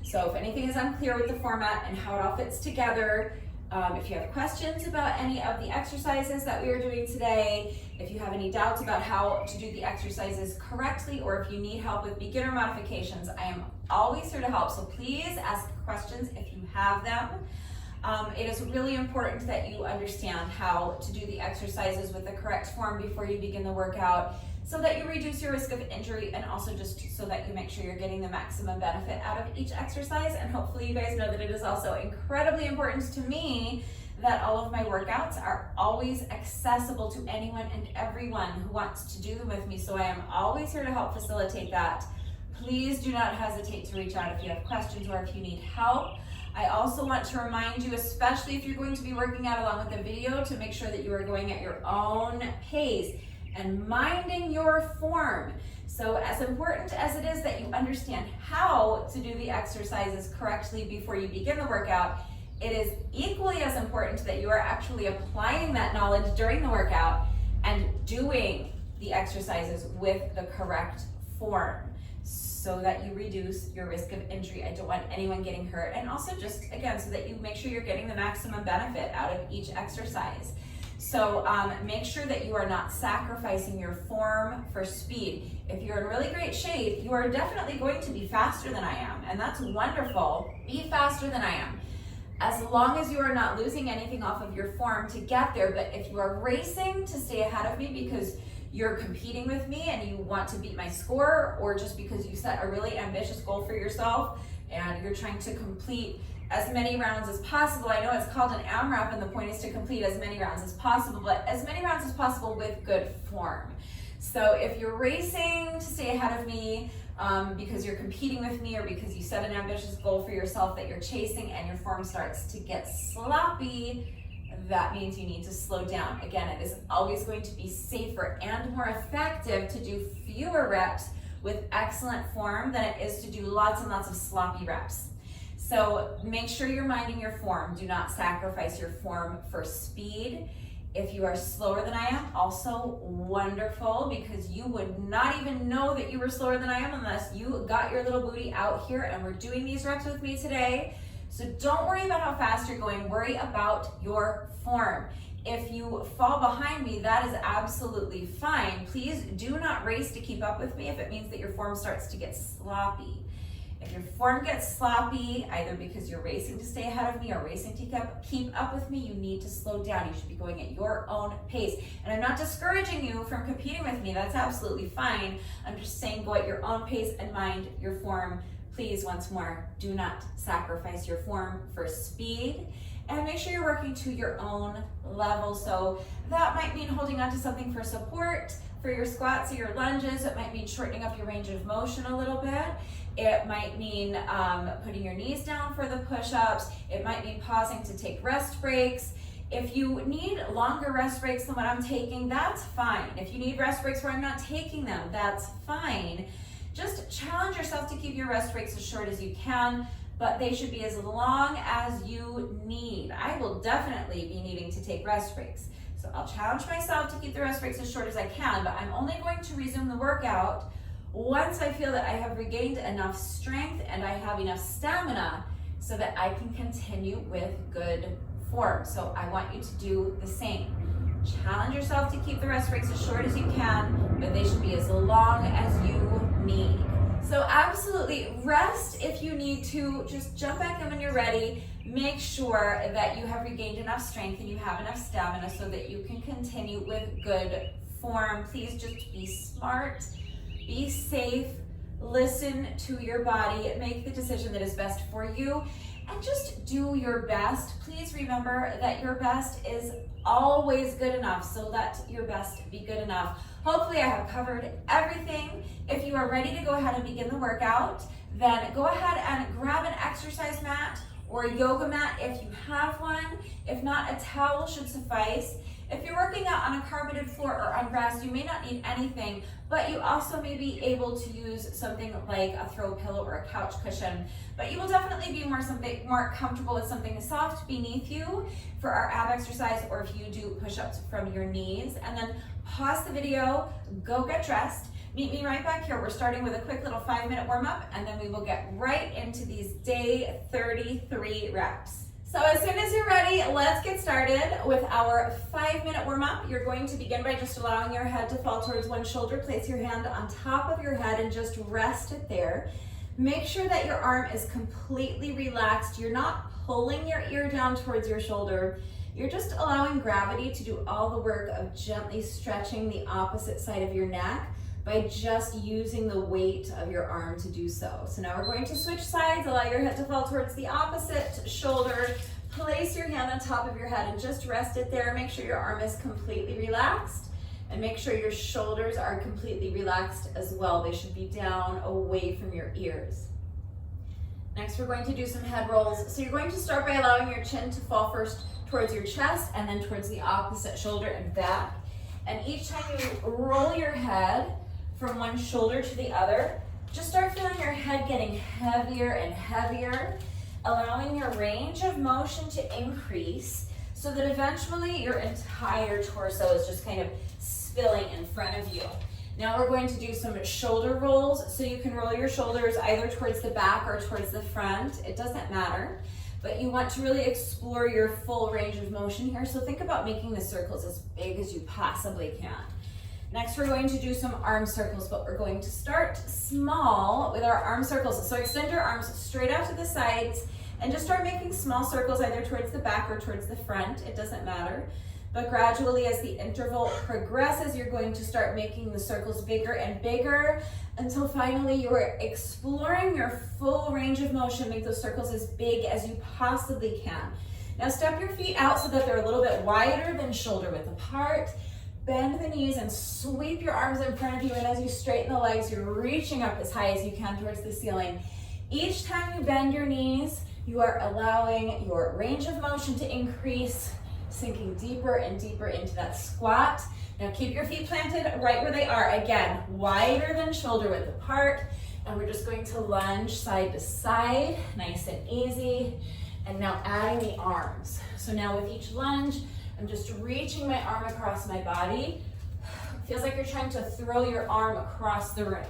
[SPEAKER 1] So if anything is unclear with the format and how it all fits together, if you have questions about any of the exercises that we are doing today, if you have any doubts about how to do the exercises correctly, or if you need help with beginner modifications, I am always here to help. So please ask questions if you have them. It is really important that you understand how to do the exercises with the correct form before you begin the workout, so that you reduce your risk of injury, and also just so that you make sure you're getting the maximum benefit out of each exercise. And hopefully you guys know that it is also incredibly important to me that all of my workouts are always accessible to anyone and everyone who wants to do them with me. So I am always here to help facilitate that. Please do not hesitate to reach out if you have questions or if you need help. I also want to remind you, especially if you're going to be working out along with the video, to make sure that you are going at your own pace and minding your form. So as important as it is that you understand how to do the exercises correctly before you begin the workout, it is equally as important that you are actually applying that knowledge during the workout and doing the exercises with the correct form, so that you reduce your risk of injury. I don't want anyone getting hurt, and also just, again, so that you make sure you're getting the maximum benefit out of each exercise. So make sure that you are not sacrificing your form for speed. If you're in really great shape, you are definitely going to be faster than I am, and that's wonderful. Be faster than I am, as long as you are not losing anything off of your form to get there. But if you are racing to stay ahead of me because you're competing with me and you want to beat my score, or just because you set a really ambitious goal for yourself and you're trying to complete as many rounds as possible. I know it's called an AMRAP and the point is to complete as many rounds as possible, but as many rounds as possible with good form. So if you're racing to stay ahead of me because you're competing with me or because you set an ambitious goal for yourself that you're chasing and your form starts to get sloppy, that means you need to slow down. Again, it is always going to be safer and more effective to do fewer reps with excellent form than it is to do lots and lots of sloppy reps. So make sure you're minding your form. Do not sacrifice your form for speed. If you are slower than I am, also wonderful, because you would not even know that you were slower than I am unless you got your little booty out here and we're doing these reps with me today. So don't worry about how fast you're going, worry about your form. If you fall behind me, that is absolutely fine. Please do not race to keep up with me if it means that your form starts to get sloppy. If your form gets sloppy, either because you're racing to stay ahead of me or racing to keep up with me, you need to slow down. You should be going at your own pace. And I'm not discouraging you from competing with me. That's absolutely fine. I'm just saying go at your own pace and mind your form. Please, once more, do not sacrifice your form for speed, and make sure you're working to your own level. So that might mean holding on to something for support for your squats or your lunges. It might mean shortening up your range of motion a little bit. It might mean putting your knees down for the push-ups. It might mean pausing to take rest breaks. If you need longer rest breaks than what I'm taking, that's fine. If you need rest breaks where I'm not taking them, that's fine. Just challenge yourself to keep your rest breaks as short as you can, but they should be as long as you need. I will definitely be needing to take rest breaks. So I'll challenge myself to keep the rest breaks as short as I can, but I'm only going to resume the workout once I feel that I have regained enough strength and I have enough stamina so that I can continue with good form. So I want you to do the same. Challenge yourself to keep the rest breaks as short as you can, but they should be as long as you need. So absolutely rest if you need to. Just jump back in when you're ready. Make sure that you have regained enough strength and you have enough stamina so that you can continue with good form. Please just be smart, be safe, listen to your body, make the decision that is best for you, and just do your best. Please remember that your best is always good enough, so let your best be good enough. Hopefully I have covered everything. If you are ready to go ahead and begin the workout, then go ahead and grab an exercise mat or a yoga mat if you have one. If not, a towel should suffice. If you're working out on a carpeted floor or on grass, you may not need anything, but you also may be able to use something like a throw pillow or a couch cushion. But you will definitely be more comfortable with something soft beneath you for our ab exercise, or if you do push-ups from your knees. And then pause the video, go get dressed. Meet me right back here. We're starting with a quick little 5-minute warm-up, and then we will get right into these day 33 reps. So as soon as you're ready, let's get started with our 5-minute warm-up. You're going to begin by just allowing your head to fall towards one shoulder. Place your hand on top of your head and just rest it there. Make sure that your arm is completely relaxed. You're not pulling your ear down towards your shoulder. You're just allowing gravity to do all the work of gently stretching the opposite side of your neck by just using the weight of your arm to do so. So now we're going to switch sides. Allow your head to fall towards the opposite shoulder. Place your hand on top of your head and just rest it there. Make sure your arm is completely relaxed, and make sure your shoulders are completely relaxed as well. They should be down away from your ears. Next, we're going to do some head rolls. So you're going to start by allowing your chin to fall first towards your chest and then towards the opposite shoulder and back. And each time you roll your head from one shoulder to the other, just start feeling your head getting heavier and heavier, allowing your range of motion to increase so that eventually your entire torso is just kind of spilling in front of you. Now we're going to do some shoulder rolls, so you can roll your shoulders either towards the back or towards the front. It doesn't matter, but you want to really explore your full range of motion here. So think about making the circles as big as you possibly can. Next, we're going to do some arm circles, but we're going to start small with our arm circles. So extend your arms straight out to the sides and just start making small circles either towards the back or towards the front. It doesn't matter. But gradually, as the interval progresses, you're going to start making the circles bigger and bigger until finally you are exploring your full range of motion. Make those circles as big as you possibly can. Now step your feet out so that they're a little bit wider than shoulder width apart. Bend the knees and sweep your arms in front of you, and as you straighten the legs, you're reaching up as high as you can towards the ceiling. Each time you bend your knees, you are allowing your range of motion to increase, sinking deeper and deeper into that squat. Now keep your feet planted right where they are. Again, wider than shoulder width apart. And we're just going to lunge side to side, nice and easy. And now adding the arms. So now with each lunge, I'm just reaching my arm across my body. Feels like you're trying to throw your arm across the room.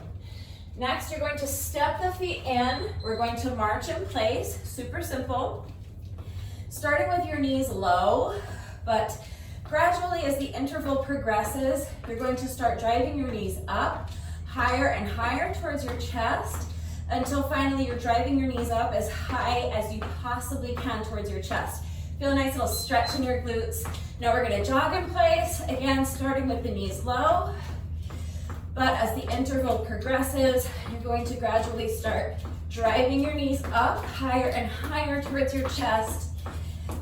[SPEAKER 1] Next, you're going to step the feet in. We're going to march in place, super simple. Starting with your knees low, but gradually as the interval progresses, you're going to start driving your knees up, higher and higher towards your chest, until finally you're driving your knees up as high as you possibly can towards your chest. Feel a nice little stretch in your glutes. Now we're gonna jog in place, again, starting with the knees low. But as the interval progresses, you're going to gradually start driving your knees up higher and higher towards your chest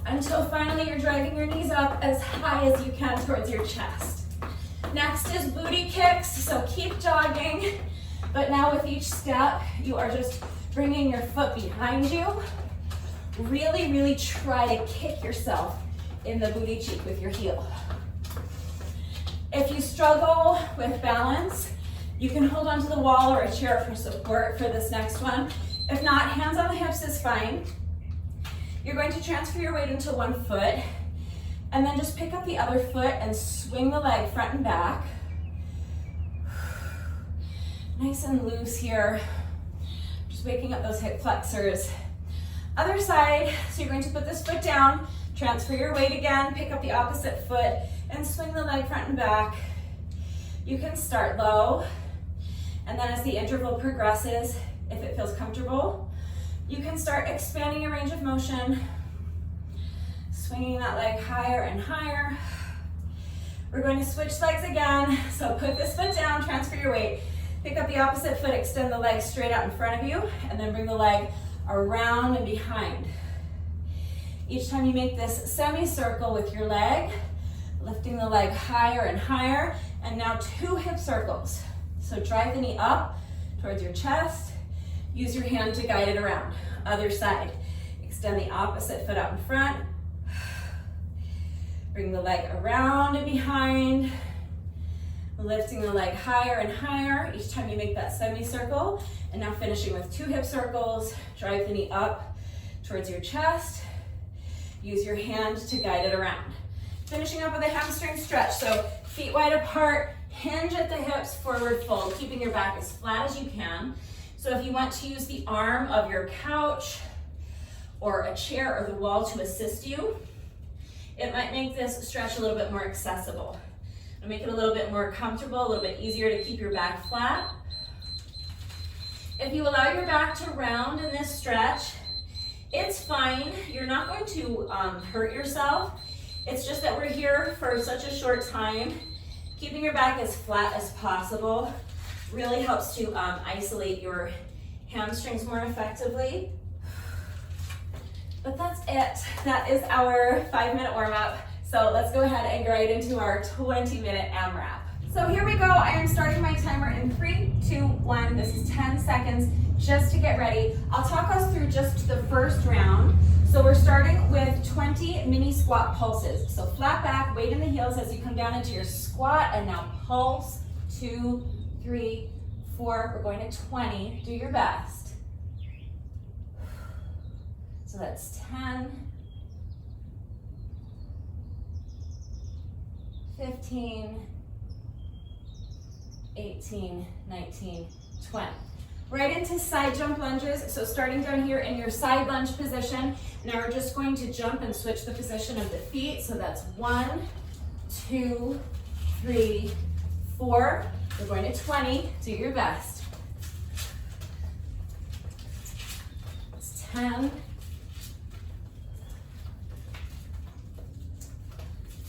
[SPEAKER 1] until finally you're driving your knees up as high as you can towards your chest. Next is booty kicks, so keep jogging. But now with each step, you are just bringing your foot behind you. Really, really try to kick yourself in the booty cheek with your heel. If you struggle with balance, you can hold onto the wall or a chair for support for this next one. If not, hands on the hips is fine. You're going to transfer your weight into one foot and then just pick up the other foot and swing the leg front and back. Nice and loose here. Just waking up those hip flexors. Other side, so you're going to put this foot down, transfer your weight again, pick up the opposite foot, and swing the leg front and back. You can start low, and then as the interval progresses, if it feels comfortable, you can start expanding your range of motion, swinging that leg higher and higher. We're going to switch legs again, so put this foot down, transfer your weight, pick up the opposite foot, extend the leg straight out in front of you, and then bring the leg around and behind. Each time you make this semicircle with your leg, lifting the leg higher and higher, and now 2 hip circles. So drive the knee up towards your chest, use your hand to guide it around. Other side, extend the opposite foot out in front, bring the leg around and behind, lifting the leg higher and higher each time you make that semicircle, and now finishing with 2 hip circles. Drive the knee up towards your chest, use your hand to guide it around. Finishing up with a hamstring stretch, so feet wide apart, hinge at the hips, forward fold, keeping your back as flat as you can. So if you want to use the arm of your couch or a chair or the wall to assist you, it might make this stretch a little bit more accessible. It'll make it a little bit more comfortable, a little bit easier to keep your back flat. If you allow your back to round in this stretch, it's fine. You're not going to hurt yourself. It's just that we're here for such a short time. Keeping your back as flat as possible really helps to isolate your hamstrings more effectively. But that's it. That is our 5-minute warm-up. So let's go ahead and go right into our 20-minute AMRAP. So here we go. I am starting my timer in 3, 2, 1. This is 10 seconds just to get ready. I'll talk us through just the first round. So we're starting with 20 mini squat pulses. So flat back, weight in the heels as you come down into your squat, and now pulse, 2, 3, 4. We're going to 20. Do your best. So that's 10, 15, 18, 19, 20. Right into side jump lunges. So starting down here in your side lunge position. Now we're just going to jump and switch the position of the feet. So that's 1, 2, 3, 4. We're going to 20. Do your best. It's 10,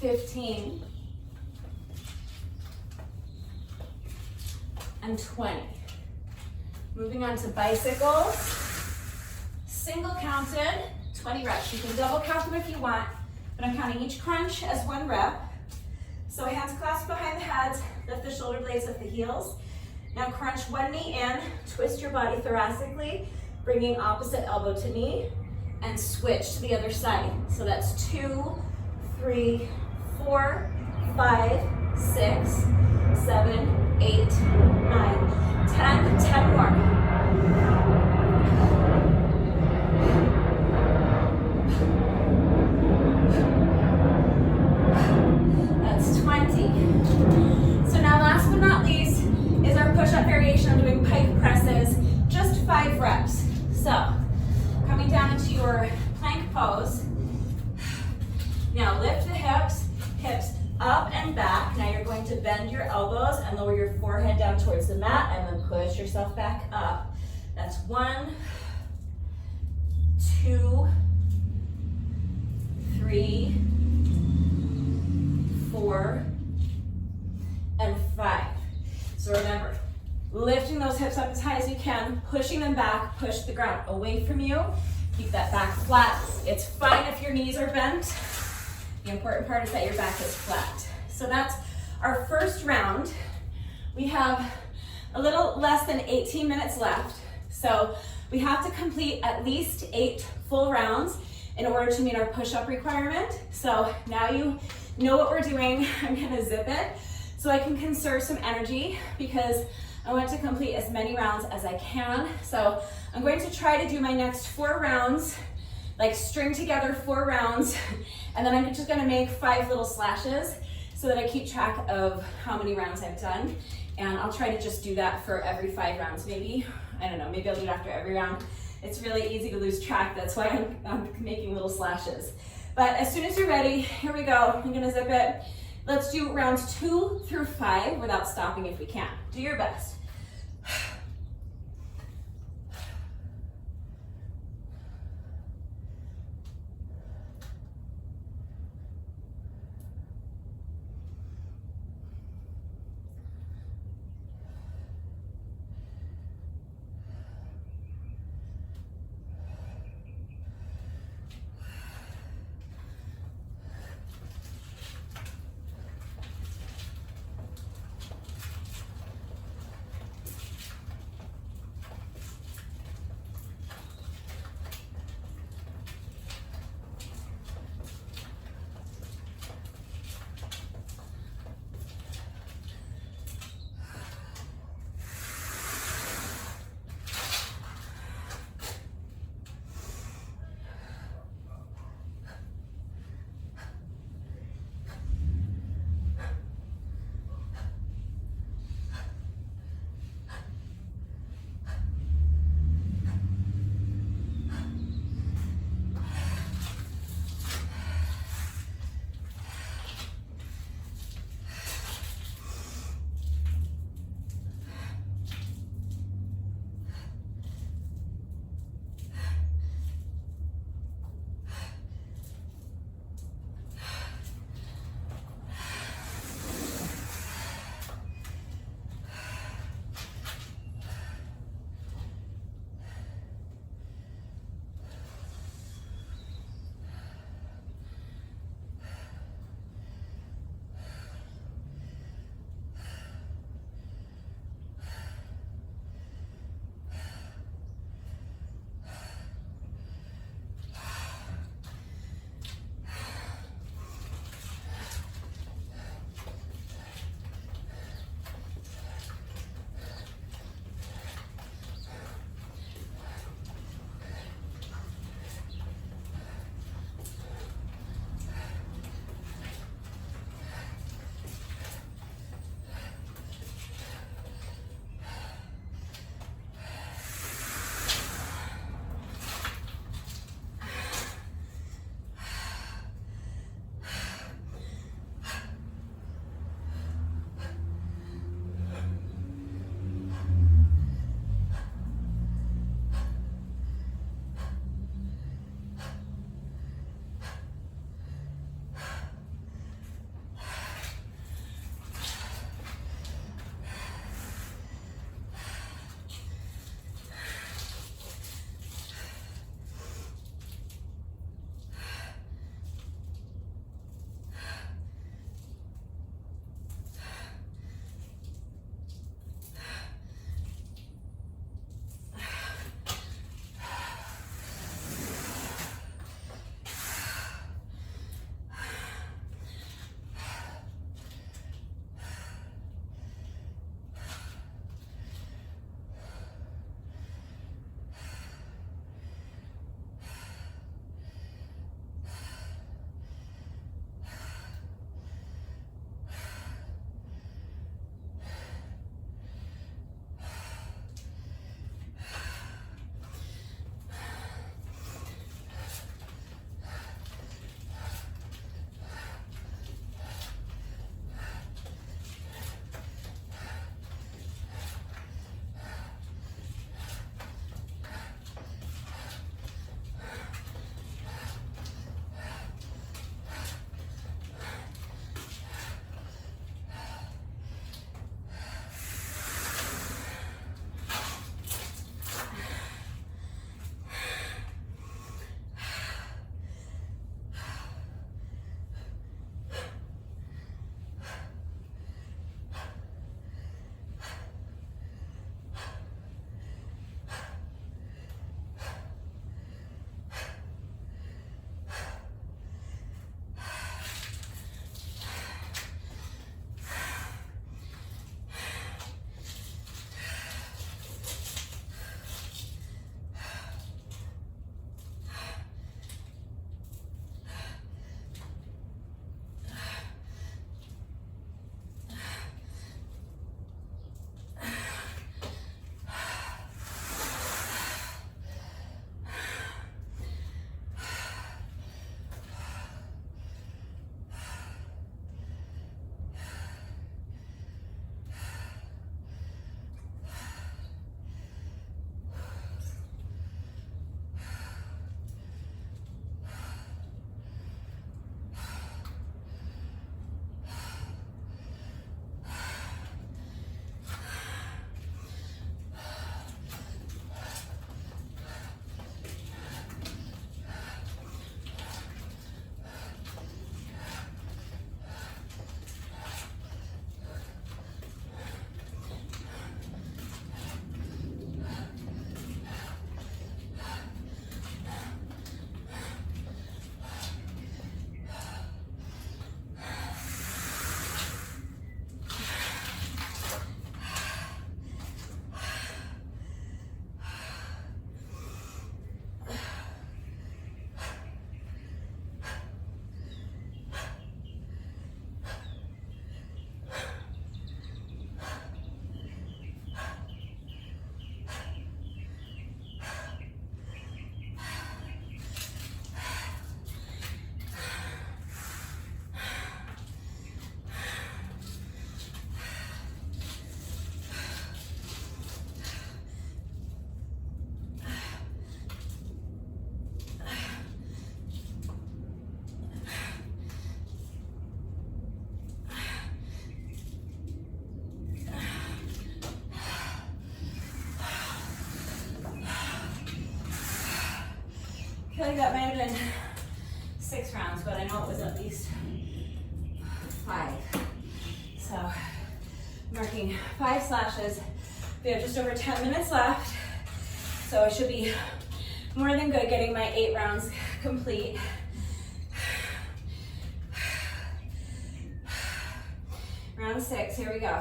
[SPEAKER 1] 15, and 20. Moving on to bicycles. Single counted, 20 reps. You can double count them if you want, but I'm counting each crunch as 1 rep. So hands clasped behind the heads, lift the shoulder blades with the heels. Now crunch one knee in, twist your body thoracically, bringing opposite elbow to knee, and switch to the other side. So that's 2, 3, 4, 5, 6, 7, 8, 9, 10, 10 more. That's 20. So now last but not least is our push-up variation. I'm doing pike presses, just 5 reps. So coming down into your plank pose. Now lift the hips up and back. Now you're going to bend your elbows and lower your forehead down towards the mat and then push yourself back up. That's 1, 2, 3, 4, and 5. So remember, lifting those hips up as high as you can, pushing them back, push the ground away from you. Keep that back flat. It's fine if your knees are bent. The important part is that your back is flat. So that's our first round. We have a little less than 18 minutes left. So we have to complete at least 8 full rounds in order to meet our push-up requirement. So now you know what we're doing. I'm gonna zip it so I can conserve some energy because I want to complete as many rounds as I can. So I'm going to try to do my next 4 rounds, like string together 4 rounds, and then I'm just gonna make 5 little slashes so that I keep track of how many rounds I've done. And I'll try to just do that for every 5 rounds, maybe. I don't know, maybe I'll do it after every round. It's really easy to lose track. That's why I'm making little slashes. But as soon as you're ready, here we go. I'm gonna zip it. Let's do rounds 2 through 5 without stopping if we can. Do your best. feel like that might have been 6 rounds, but I know it was at least 5. So, marking 5 slashes. We have just over 10 minutes left, so I should be more than good getting my 8 rounds complete. Round 6, here we go.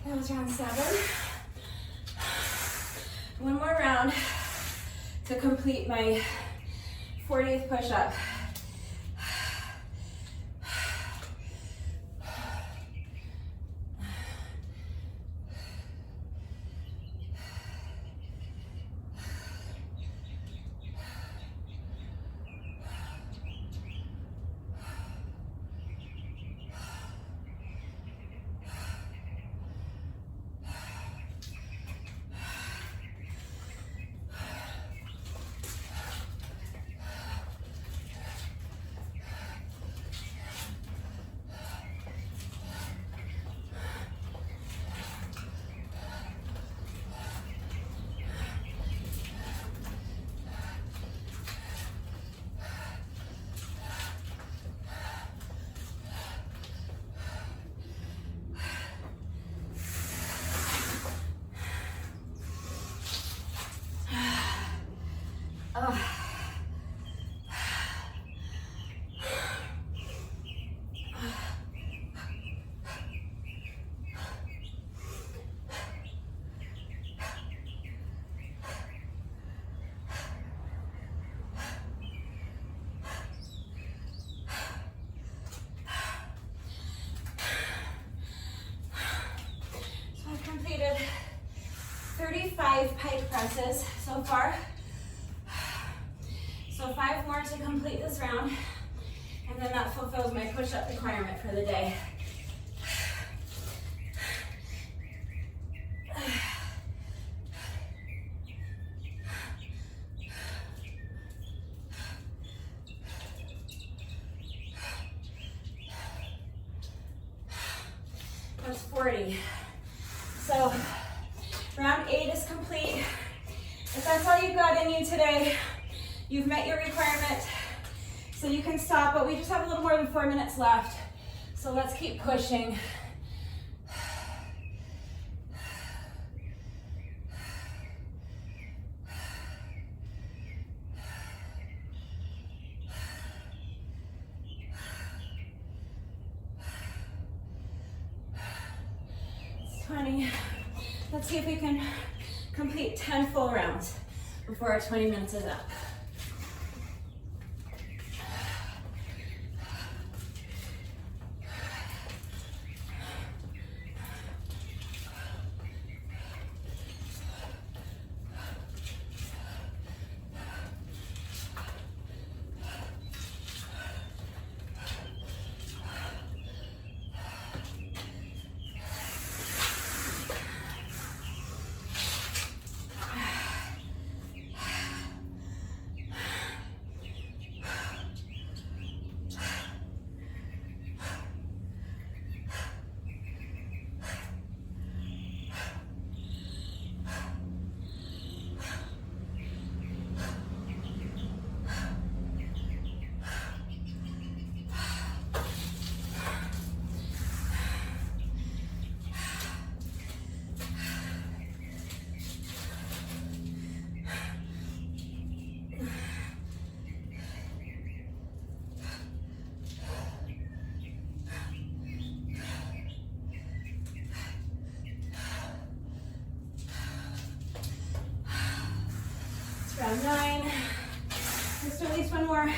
[SPEAKER 1] That was round 7. One more round to complete my 40th push-up. 25 pike presses so far. So 5 more to complete this round, and then that fulfills my push-up requirement for the day. That's 40. So round 8 is complete. If that's all you've got in you today, you've met your requirement, so you can stop, but we just have a little more than 4 minutes left. So let's keep pushing. It's 20. Let's see if we can complete 10 full rounds before our 20 minutes is up. Round 9. Let's do at least one more.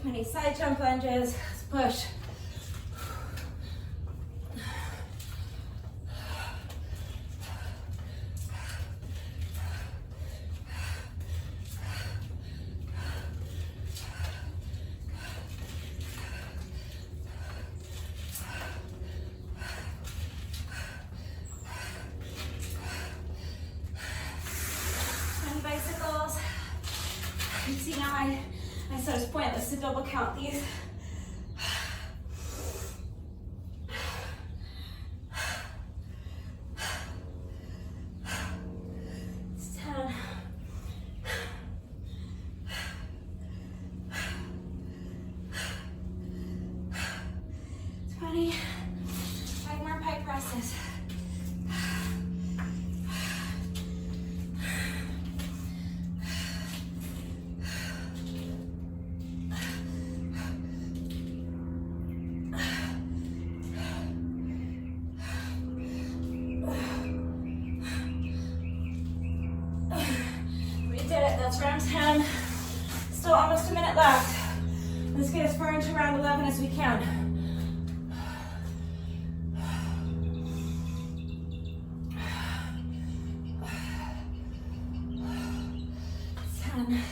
[SPEAKER 1] Many side jump lunges. Let's push. And bicycles. You see now I said it's pointless to double count these. It's 10. 20. 5 more pike presses. That's round 10. Still almost a minute left. Let's get as far into round 11 as we can. 10.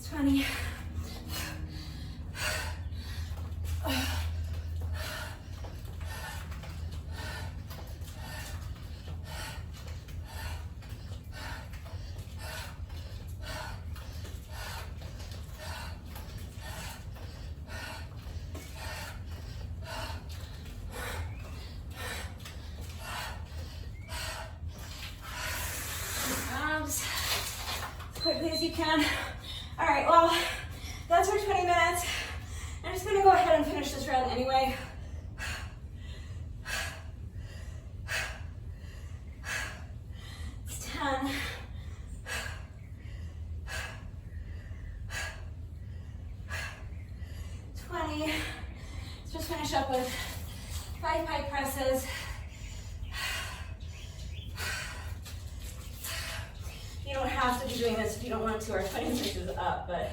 [SPEAKER 1] 20. Quickly as you can. All right, well, that's our 20 minutes. I'm just gonna go ahead and finish this round anyway. Let's finish up with 5 pike presses. You don't have to be doing this if you don't want to. Our funny this is up, but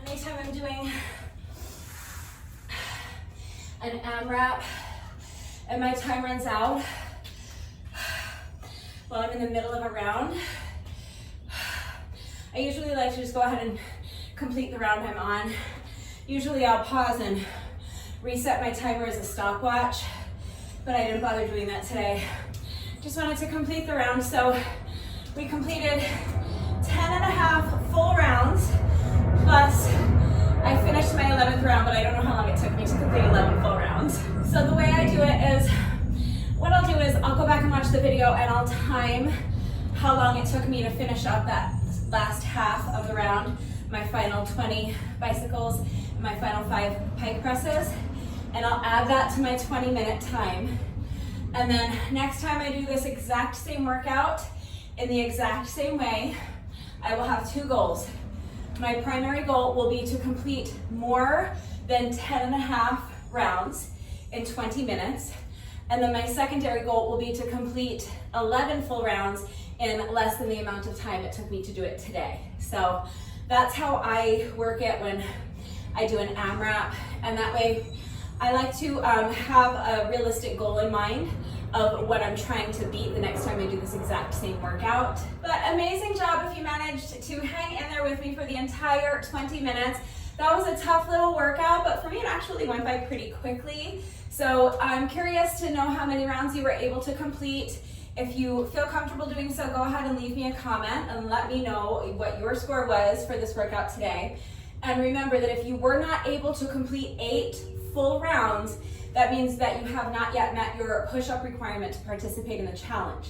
[SPEAKER 1] anytime I'm doing an AMRAP and my time runs out while I'm in the middle of a round, I usually like to just go ahead and complete the round I'm on. Usually I'll pause and reset my timer as a stopwatch, but I didn't bother doing that today. Just wanted to complete the round. So we completed 10.5 full rounds, plus I finished my 11th round, but I don't know how long it took me to complete 11 full rounds. So the way I do it is, what I'll do is I'll go back and watch the video and I'll time how long it took me to finish up that last half of the round, my final 20 bicycles, and my final 5 pike presses, and I'll add that to my 20-minute time. And then next time I do this exact same workout in the exact same way, I will have 2 goals. My primary goal will be to complete more than 10.5 rounds in 20 minutes. And then my secondary goal will be to complete 11 full rounds in less than the amount of time it took me to do it today. So that's how I work it when I do an AMRAP. And that way I like to have a realistic goal in mind of what I'm trying to beat the next time I do this exact same workout. But amazing job if you managed to hang in there with me for the entire 20 minutes. That was a tough little workout, but for me it actually went by pretty quickly. So I'm curious to know how many rounds you were able to complete. If you feel comfortable doing so, go ahead and leave me a comment and let me know what your score was for this workout today. And remember that if you were not able to complete 8 full rounds, that means that you have not yet met your push-up requirement to participate in the challenge.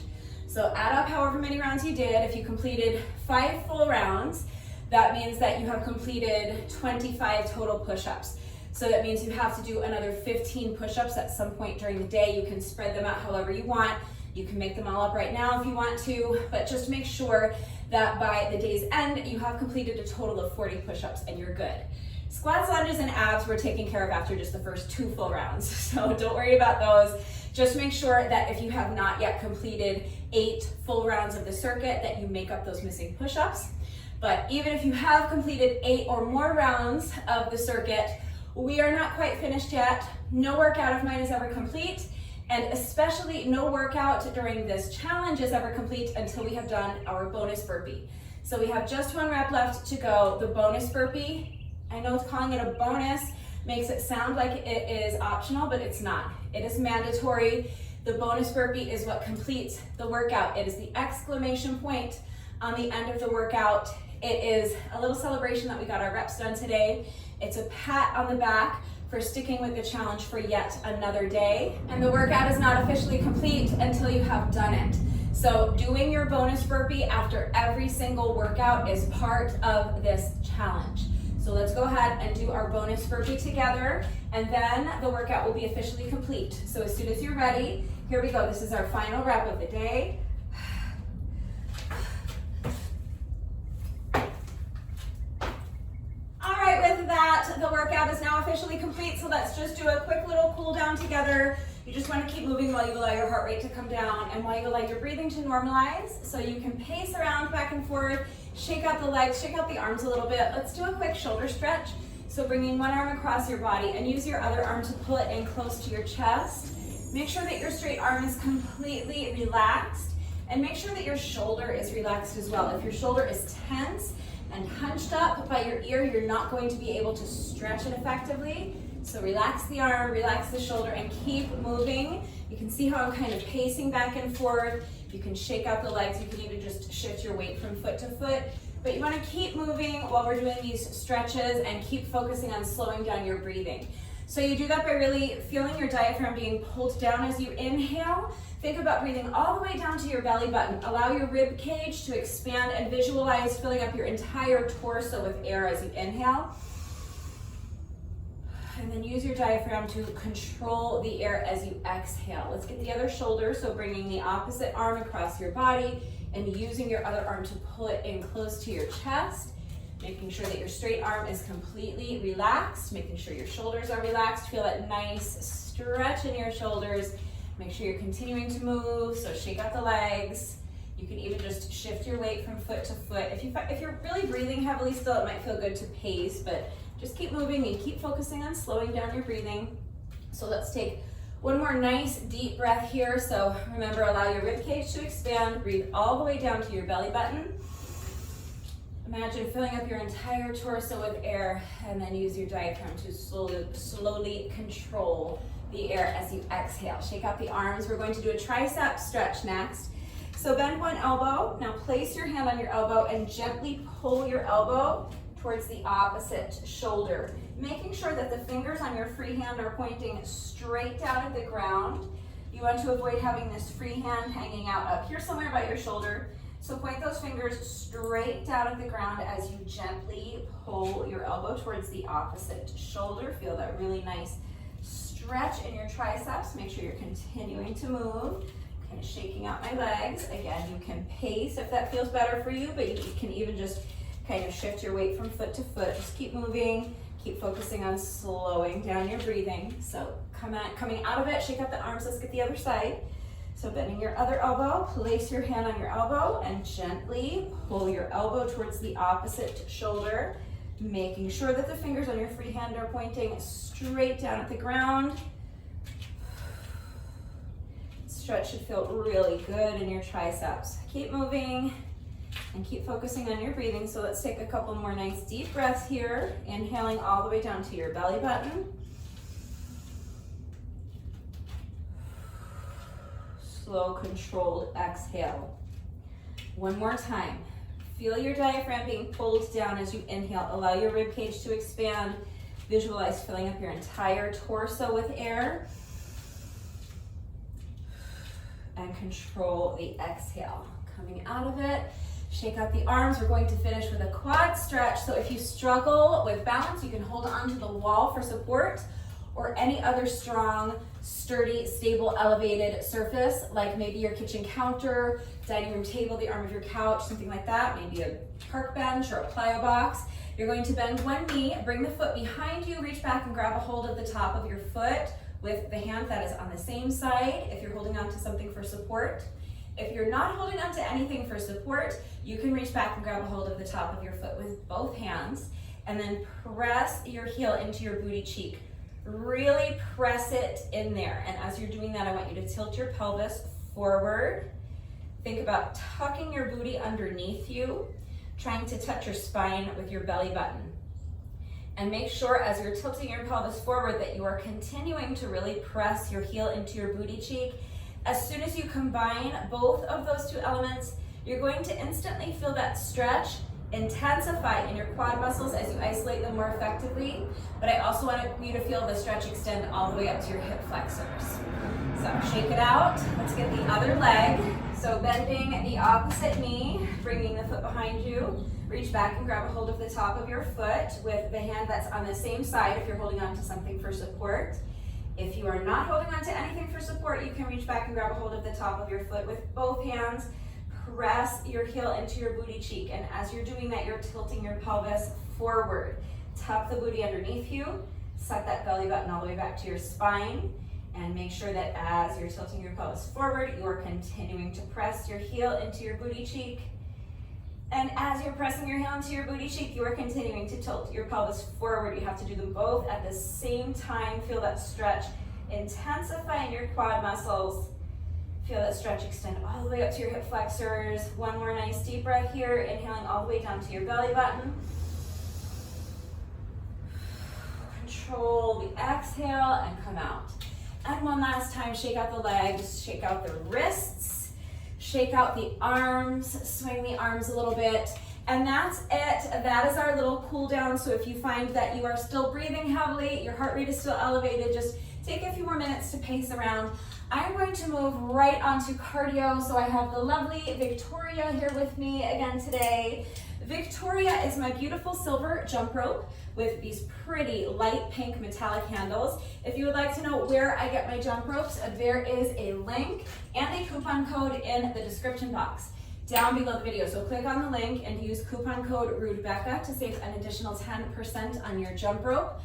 [SPEAKER 1] So add up however many rounds you did. If you completed 5 full rounds, that means that you have completed 25 total push-ups. So that means you have to do another 15 push-ups at some point during the day. You can spread them out however you want. You can make them all up right now if you want to, but just make sure that by the day's end, you have completed a total of 40 push-ups and you're good. Squats, lunges, and abs were taken care of after just the first 2 full rounds. So don't worry about those. Just make sure that if you have not yet completed 8 full rounds of the circuit, that you make up those missing push-ups. But even if you have completed 8 or more rounds of the circuit, we are not quite finished yet. No workout of mine is ever complete, and especially no workout during this challenge is ever complete until we have done our bonus burpee. So we have just 1 rep left to go. The bonus burpee, I know calling it a bonus makes it sound like it is optional, but it's not. It is mandatory. The bonus burpee is what completes the workout. It is the exclamation point on the end of the workout. It is a little celebration that we got our reps done today. It's a pat on the back for sticking with the challenge for yet another day. And the workout is not officially complete until you have done it. So doing your bonus burpee after every single workout is part of this challenge. So let's go ahead and do our bonus burpee together, and then the workout will be officially complete. So as soon as you're ready, here we go. This is our final rep of the day. The workout is now officially complete, so let's just do a quick little cool down together. You just want to keep moving while you allow your heart rate to come down and while you allow your breathing to normalize. So you can pace around back and forth, shake out the legs, shake out the arms a little bit. Let's do a quick shoulder stretch. So bringing one arm across your body and use your other arm to pull it in close to your chest. Make sure that your straight arm is completely relaxed, and make sure that your shoulder is relaxed as well. If your shoulder is tense and hunched up by your ear, you're not going to be able to stretch it effectively. So relax the arm, relax the shoulder, and keep moving. You can see how I'm kind of pacing back and forth. You can shake out the legs. You can even just shift your weight from foot to foot. But you want to keep moving while we're doing these stretches and keep focusing on slowing down your breathing. So you do that by really feeling your diaphragm being pulled down as you inhale. Think about breathing all the way down to your belly button. Allow your rib cage to expand and visualize filling up your entire torso with air as you inhale. And then use your diaphragm to control the air as you exhale. Let's get the other shoulder, so bringing the opposite arm across your body and using your other arm to pull it in close to your chest, making sure that your straight arm is completely relaxed, making sure your shoulders are relaxed. Feel that nice stretch in your shoulders. Make sure you're continuing to move, so shake out the legs. You can even just shift your weight from foot to foot. If you're really breathing heavily still, it might feel good to pace, but just keep moving and keep focusing on slowing down your breathing. So let's take one more nice deep breath here. So remember, allow your rib cage to expand. Breathe all the way down to your belly button. Imagine filling up your entire torso with air, and then use your diaphragm to slowly control the air as you exhale. Shake out the arms. We're going to do a tricep stretch next. So bend one elbow. Now place your hand on your elbow and gently pull your elbow towards the opposite shoulder, making sure that the fingers on your free hand are pointing straight down at the ground. You want to avoid having this free hand hanging out up here somewhere by your shoulder. So point those fingers straight down at the ground as you gently pull your elbow towards the opposite shoulder. Feel that really nice stretch in your triceps. Make sure you're continuing to move. Kind of shaking out my legs. Again, you can pace if that feels better for you, but you can even just kind of shift your weight from foot to foot. Just keep moving. Keep focusing on slowing down your breathing. So coming out of it, shake out the arms. Let's get the other side. So bending your other elbow, place your hand on your elbow and gently pull your elbow towards the opposite shoulder, making sure that the fingers on your free hand are pointing straight down at the ground. Stretch should feel really good in your triceps. Keep moving and keep focusing on your breathing. So let's take a couple more nice deep breaths here, inhaling all the way down to your belly button. Slow, controlled exhale. One more time. Feel your diaphragm being pulled down as you inhale. Allow your rib cage to expand. Visualize filling up your entire torso with air. And control the exhale. Coming out of it, shake out the arms. We're going to finish with a quad stretch. So if you struggle with balance, you can hold onto the wall for support, or any other strong, sturdy, stable, elevated surface, like maybe your kitchen counter, dining room table, the arm of your couch, something like that, maybe a park bench or a plyo box. You're going to bend one knee, bring the foot behind you, reach back and grab a hold of the top of your foot with the hand that is on the same side if you're holding on to something for support. If you're not holding on to anything for support, you can reach back and grab a hold of the top of your foot with both hands, and then press your heel into your booty cheek. Really press it in there. And as you're doing that, I want you to tilt your pelvis forward. Think about tucking your booty underneath you, trying to touch your spine with your belly button. And make sure as you're tilting your pelvis forward that you are continuing to really press your heel into your booty cheek. As soon as you combine both of those two elements, you're going to instantly feel that stretch intensify in your quad muscles as you isolate them more effectively. But I also want you to feel the stretch extend all the way up to your hip flexors. So shake it out. Let's get the other leg. So bending the opposite knee, bringing the foot behind you. Reach back and grab a hold of the top of your foot with the hand that's on the same side if you're holding on to something for support. If you are not holding on to anything for support, you can reach back and grab a hold of the top of your foot with both hands. Press your heel into your booty cheek, and as you're doing that, you're tilting your pelvis forward. Tuck the booty underneath you, set that belly button all the way back to your spine, and make sure that as you're tilting your pelvis forward, you are continuing to press your heel into your booty cheek. And as you're pressing your heel into your booty cheek, you are continuing to tilt your pelvis forward. You have to do them both at the same time. Feel that stretch intensify in your quad muscles. Feel that stretch extend all the way up to your hip flexors. One more nice deep breath here, inhaling all the way down to your belly button. Control the exhale and come out. And one last time, shake out the legs, shake out the wrists, shake out the arms, swing the arms a little bit. And that's it. That is our little cool down. So if you find that you are still breathing heavily, your heart rate is still elevated, just take a few more minutes to pace around. I'm going to move right onto cardio. So I have the lovely Victoria here with me again today. Victoria is my beautiful silver jump rope with these pretty light pink metallic handles. If you would like to know where I get my jump ropes, there is a link and a coupon code in the description box down below the video. So click on the link and use coupon code RUDEBECCA to save an additional 10% on your jump rope.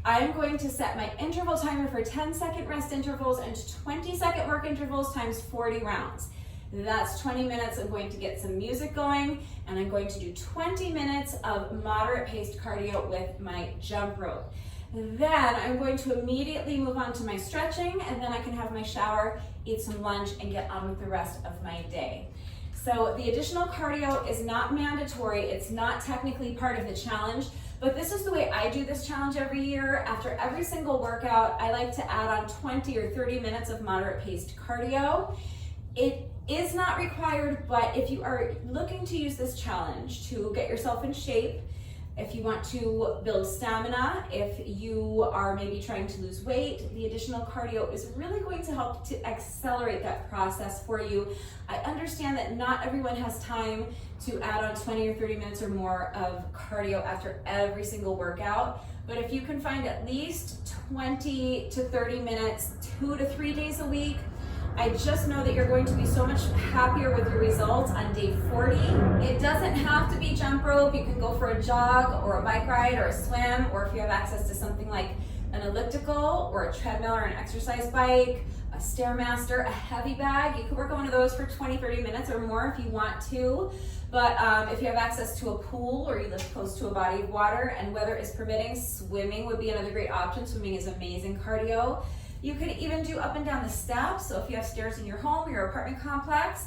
[SPEAKER 1] I'm going to set my interval timer for 10-second rest intervals and 20-second work intervals times 40 rounds. That's 20 minutes. I'm going to get some music going, and I'm going to do 20 minutes of moderate paced cardio with my jump rope. Then I'm going to immediately move on to my stretching, and then I can have my shower, eat some lunch, and get on with the rest of my day. So the additional cardio is not mandatory. It's not technically part of the challenge, but this is the way I do this challenge every year. After every single workout, I like to add on 20 or 30 minutes of moderate paced cardio. It is not required, but if you are looking to use this challenge to get yourself in shape, if you want to build stamina, if you are maybe trying to lose weight, the additional cardio is really going to help to accelerate that process for you. I understand that not everyone has time to add on 20 or 30 minutes or more of cardio after every single workout, but if you can find at least 20 to 30 minutes, 2 to 3 days a week, I just know that you're going to be so much happier with your results on day 40. It doesn't have to be jump rope. You can go for a jog or a bike ride or a swim, or if you have access to something like an elliptical or a treadmill or an exercise bike, a Stairmaster, a heavy bag. You could work on one of those for 20, 30 minutes or more if you want to. But if you have access to a pool or you live close to a body of water and weather is permitting, swimming would be another great option. Swimming is amazing cardio. You could even do up and down the steps. So if you have stairs in your home, your apartment complex,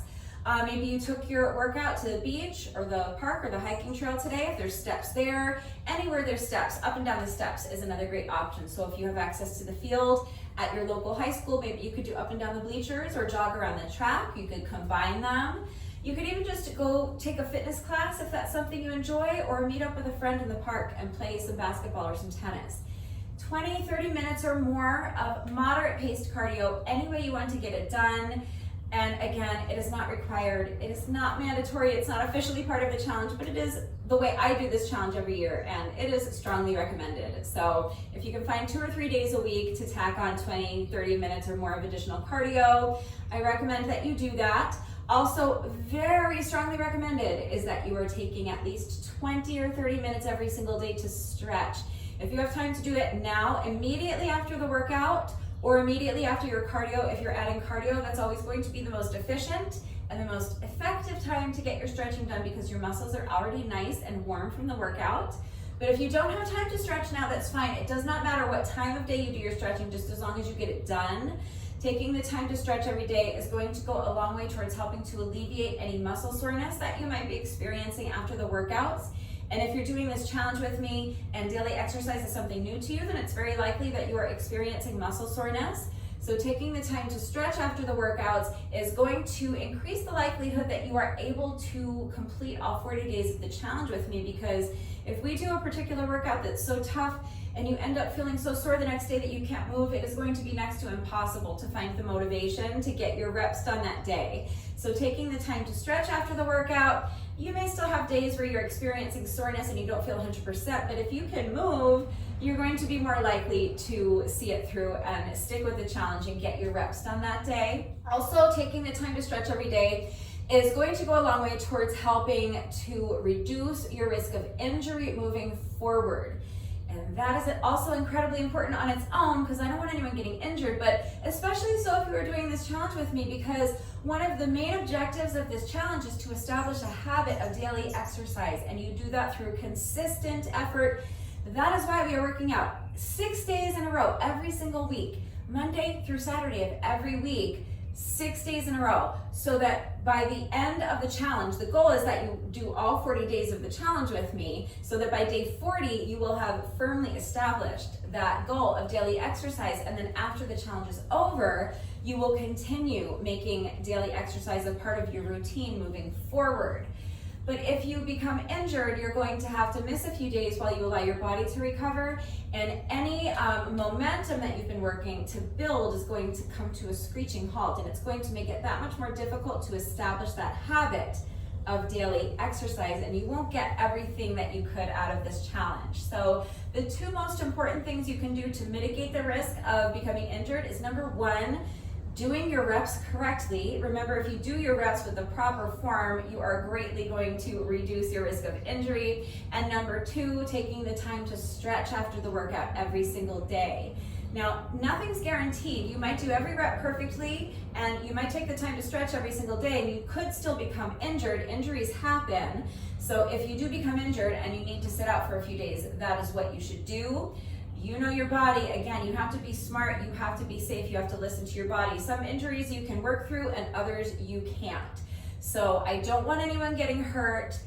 [SPEAKER 1] maybe you took your workout to the beach or the park or the hiking trail today. If there's steps there, anywhere there's steps, up and down the steps is another great option. So if you have access to the field at your local high school, maybe you could do up and down the bleachers or jog around the track. You could combine them. You could even just go take a fitness class if that's something you enjoy, or meet up with a friend in the park and play some basketball or some tennis. 20, 30 minutes or more of moderate paced cardio, any way you want to get it done. And again, it is not required. It is not mandatory. It's not officially part of the challenge, but it is the way I do this challenge every year, and it is strongly recommended. So if you can find 2 or 3 days a week to tack on 20, 30 minutes or more of additional cardio, I recommend that you do that. Also, very strongly recommended is that you are taking at least 20 or 30 minutes every single day to stretch. If you have time to do it now, immediately after the workout, or immediately after your cardio, if you're adding cardio, that's always going to be the most efficient and the most effective time to get your stretching done because your muscles are already nice and warm from the workout. But if you don't have time to stretch now, that's fine. It does not matter what time of day you do your stretching, just as long as you get it done. Taking the time to stretch every day is going to go a long way towards helping to alleviate any muscle soreness that you might be experiencing after the workouts. And if you're doing this challenge with me and daily exercise is something new to you, then it's very likely that you are experiencing muscle soreness. So taking the time to stretch after the workouts is going to increase the likelihood that you are able to complete all 40 days of the challenge with me, because if we do a particular workout that's so tough and you end up feeling so sore the next day that you can't move, it is going to be next to impossible to find the motivation to get your reps done that day. So taking the time to stretch after the workout, you may still have days where you're experiencing soreness and you don't feel 100%, but if you can move, you're going to be more likely to see it through and stick with the challenge and get your reps done that day. Also, taking the time to stretch every day is going to go a long way towards helping to reduce your risk of injury moving forward. And that is also incredibly important on its own, because I don't want anyone getting injured, but especially so if you are doing this challenge with me, because one of the main objectives of this challenge is to establish a habit of daily exercise, and you do that through consistent effort. That is why we are working out 6 days in a row every single week, Monday through Saturday of every week, 6 days in a row, so that by the end of the challenge, the goal is that you do all 40 days of the challenge with me, so that by day 40, you will have firmly established that goal of daily exercise, and then after the challenge is over, you will continue making daily exercise a part of your routine moving forward. But if you become injured, you're going to have to miss a few days while you allow your body to recover, and any momentum that you've been working to build is going to come to a screeching halt, and it's going to make it that much more difficult to establish that habit of daily exercise, and you won't get everything that you could out of this challenge. So the two most important things you can do to mitigate the risk of becoming injured is number one, doing your reps correctly. Remember, if you do your reps with the proper form, you are greatly going to reduce your risk of injury. And number two, taking the time to stretch after the workout every single day. Now, nothing's guaranteed. You might do every rep perfectly, and you might take the time to stretch every single day, and you could still become injured. Injuries happen. So if you do become injured and you need to sit out for a few days, that is what you should do. You know your body. Again, you have to be smart, you have to be safe, you have to listen to your body. Some injuries you can work through and others you can't. So I don't want anyone getting hurt.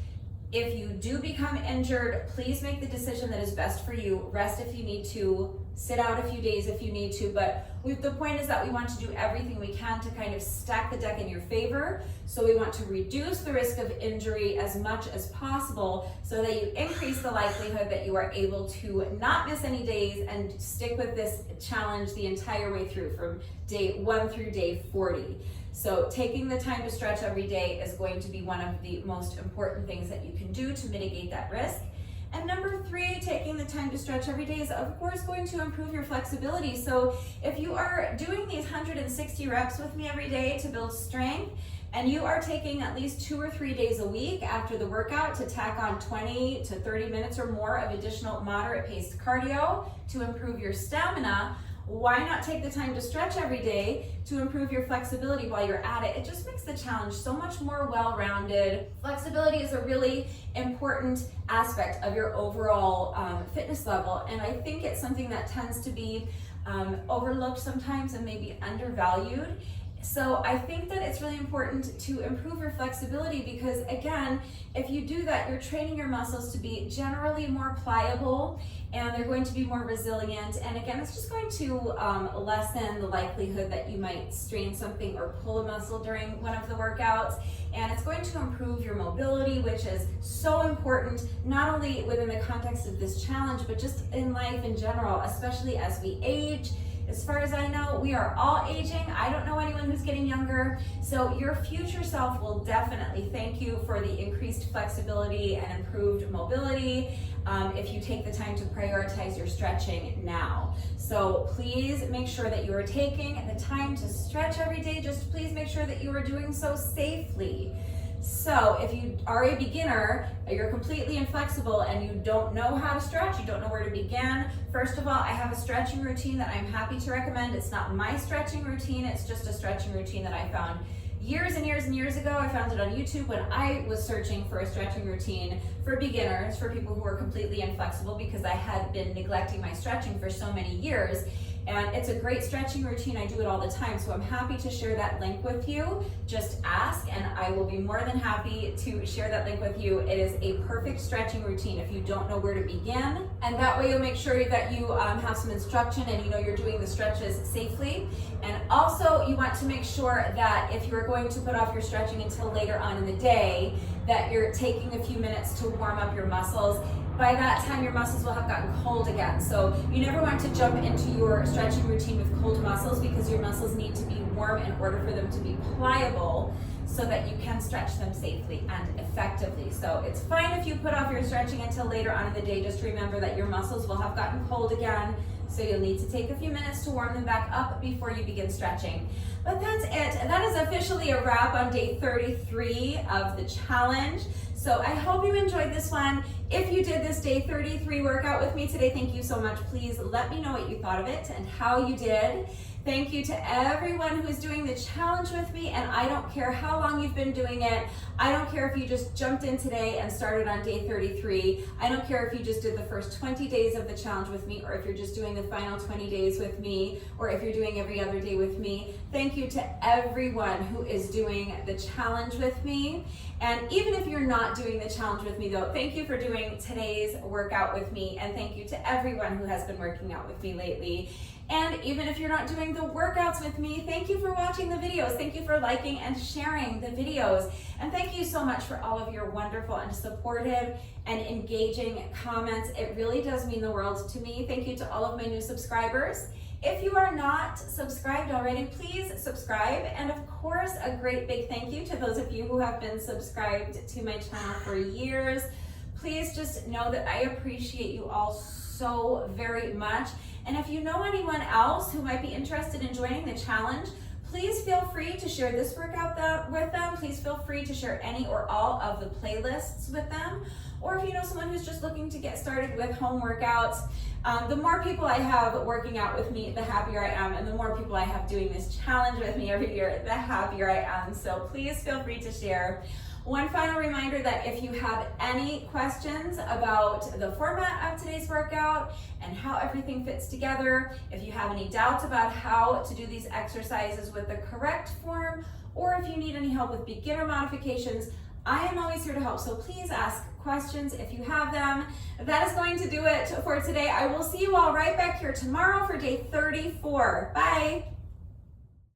[SPEAKER 1] If you do become injured, please make the decision that is best for you. Rest if you need to, sit out a few days if you need to, but the point is that we want to do everything we can to kind of stack the deck in your favor. So we want to reduce the risk of injury as much as possible so that you increase the likelihood that you are able to not miss any days and stick with this challenge the entire way through from day 1 through day 40. So taking the time to stretch every day is going to be one of the most important things that you can do to mitigate that risk. And number three, taking the time to stretch every day is of course going to improve your flexibility. So if you are doing these 160 reps with me every day to build strength, and you are taking at least 2 or 3 days a week after the workout to tack on 20 to 30 minutes or more of additional moderate paced cardio to improve your stamina, why not take the time to stretch every day to improve your flexibility while you're at it? It just makes the challenge so much more well-rounded. Flexibility is a really important aspect of your overall fitness level, and I think it's something that tends to be overlooked sometimes and maybe undervalued. So I think that it's really important to improve your flexibility because, again, if you do that, you're training your muscles to be generally more pliable and they're going to be more resilient. And again, it's just going to lessen the likelihood that you might strain something or pull a muscle during one of the workouts. And it's going to improve your mobility, which is so important, not only within the context of this challenge, but just in life in general, especially as we age. As far as I know, we are all aging. I don't know anyone who's getting younger. So your future self will definitely thank you for the increased flexibility and improved mobility if you take the time to prioritize your stretching now. So please make sure that you are taking the time to stretch every day. Just please make sure that you are doing so safely. So if you are a beginner, you're completely inflexible and you don't know how to stretch, you don't know where to begin, first of all, I have a stretching routine that I'm happy to recommend. It's not my stretching routine, it's just a stretching routine that I found years and years and years ago. I found it on YouTube when I was searching for a stretching routine for beginners, for people who are completely inflexible, because I had been neglecting my stretching for so many years. And it's a great stretching routine. I do it all the time. So I'm happy to share that link with you. Just ask and I will be more than happy to share that link with you. It is a perfect stretching routine if you don't know where to begin. And that way you'll make sure that you have some instruction and you know you're doing the stretches safely. And also you want to make sure that if you're going to put off your stretching until later on in the day, that you're taking a few minutes to warm up your muscles. By that time, your muscles will have gotten cold again. So you never want to jump into your stretching routine with cold muscles because your muscles need to be warm in order for them to be pliable so that you can stretch them safely and effectively. So it's fine if you put off your stretching until later on in the day. Just remember that your muscles will have gotten cold again. So you'll need to take a few minutes to warm them back up before you begin stretching. But that's it. That is officially a wrap on day 33 of the challenge. So I hope you enjoyed this one. If you did this day 33 workout with me today, thank you so much. Please let me know what you thought of it and how you did. Thank you to everyone who's doing the challenge with me, and I don't care how long you've been doing it. I don't care if you just jumped in today and started on day 33. I don't care if you just did the first 20 days of the challenge with me, or if you're just doing the final 20 days with me, or if you're doing every other day with me. Thank you to everyone who is doing the challenge with me. And even if you're not doing the challenge with me though, thank you for doing today's workout with me, and thank you to everyone who has been working out with me lately. And even if you're not doing the workouts with me, thank you for watching the videos. Thank you for liking and sharing the videos. And thank you so much for all of your wonderful and supportive and engaging comments. It really does mean the world to me. Thank you to all of my new subscribers. If you are not subscribed already, please subscribe. And of course, a great big thank you to those of you who have been subscribed to my channel for years. Please just know that I appreciate you all so very much. And if you know anyone else who might be interested in joining the challenge, please feel free to share this workout with them. Please feel free to share any or all of the playlists with them. Or if you know someone who's just looking to get started with home workouts, the more people I have working out with me, the happier I am. And the more people I have doing this challenge with me every year, the happier I am. So please feel free to share. One final reminder that if you have any questions about the format of today's workout and how everything fits together, if you have any doubts about how to do these exercises with the correct form, or if you need any help with beginner modifications, I am always here to help. So please ask questions if you have them. That is going to do it for today. I will see you all right back here tomorrow for day 34. Bye.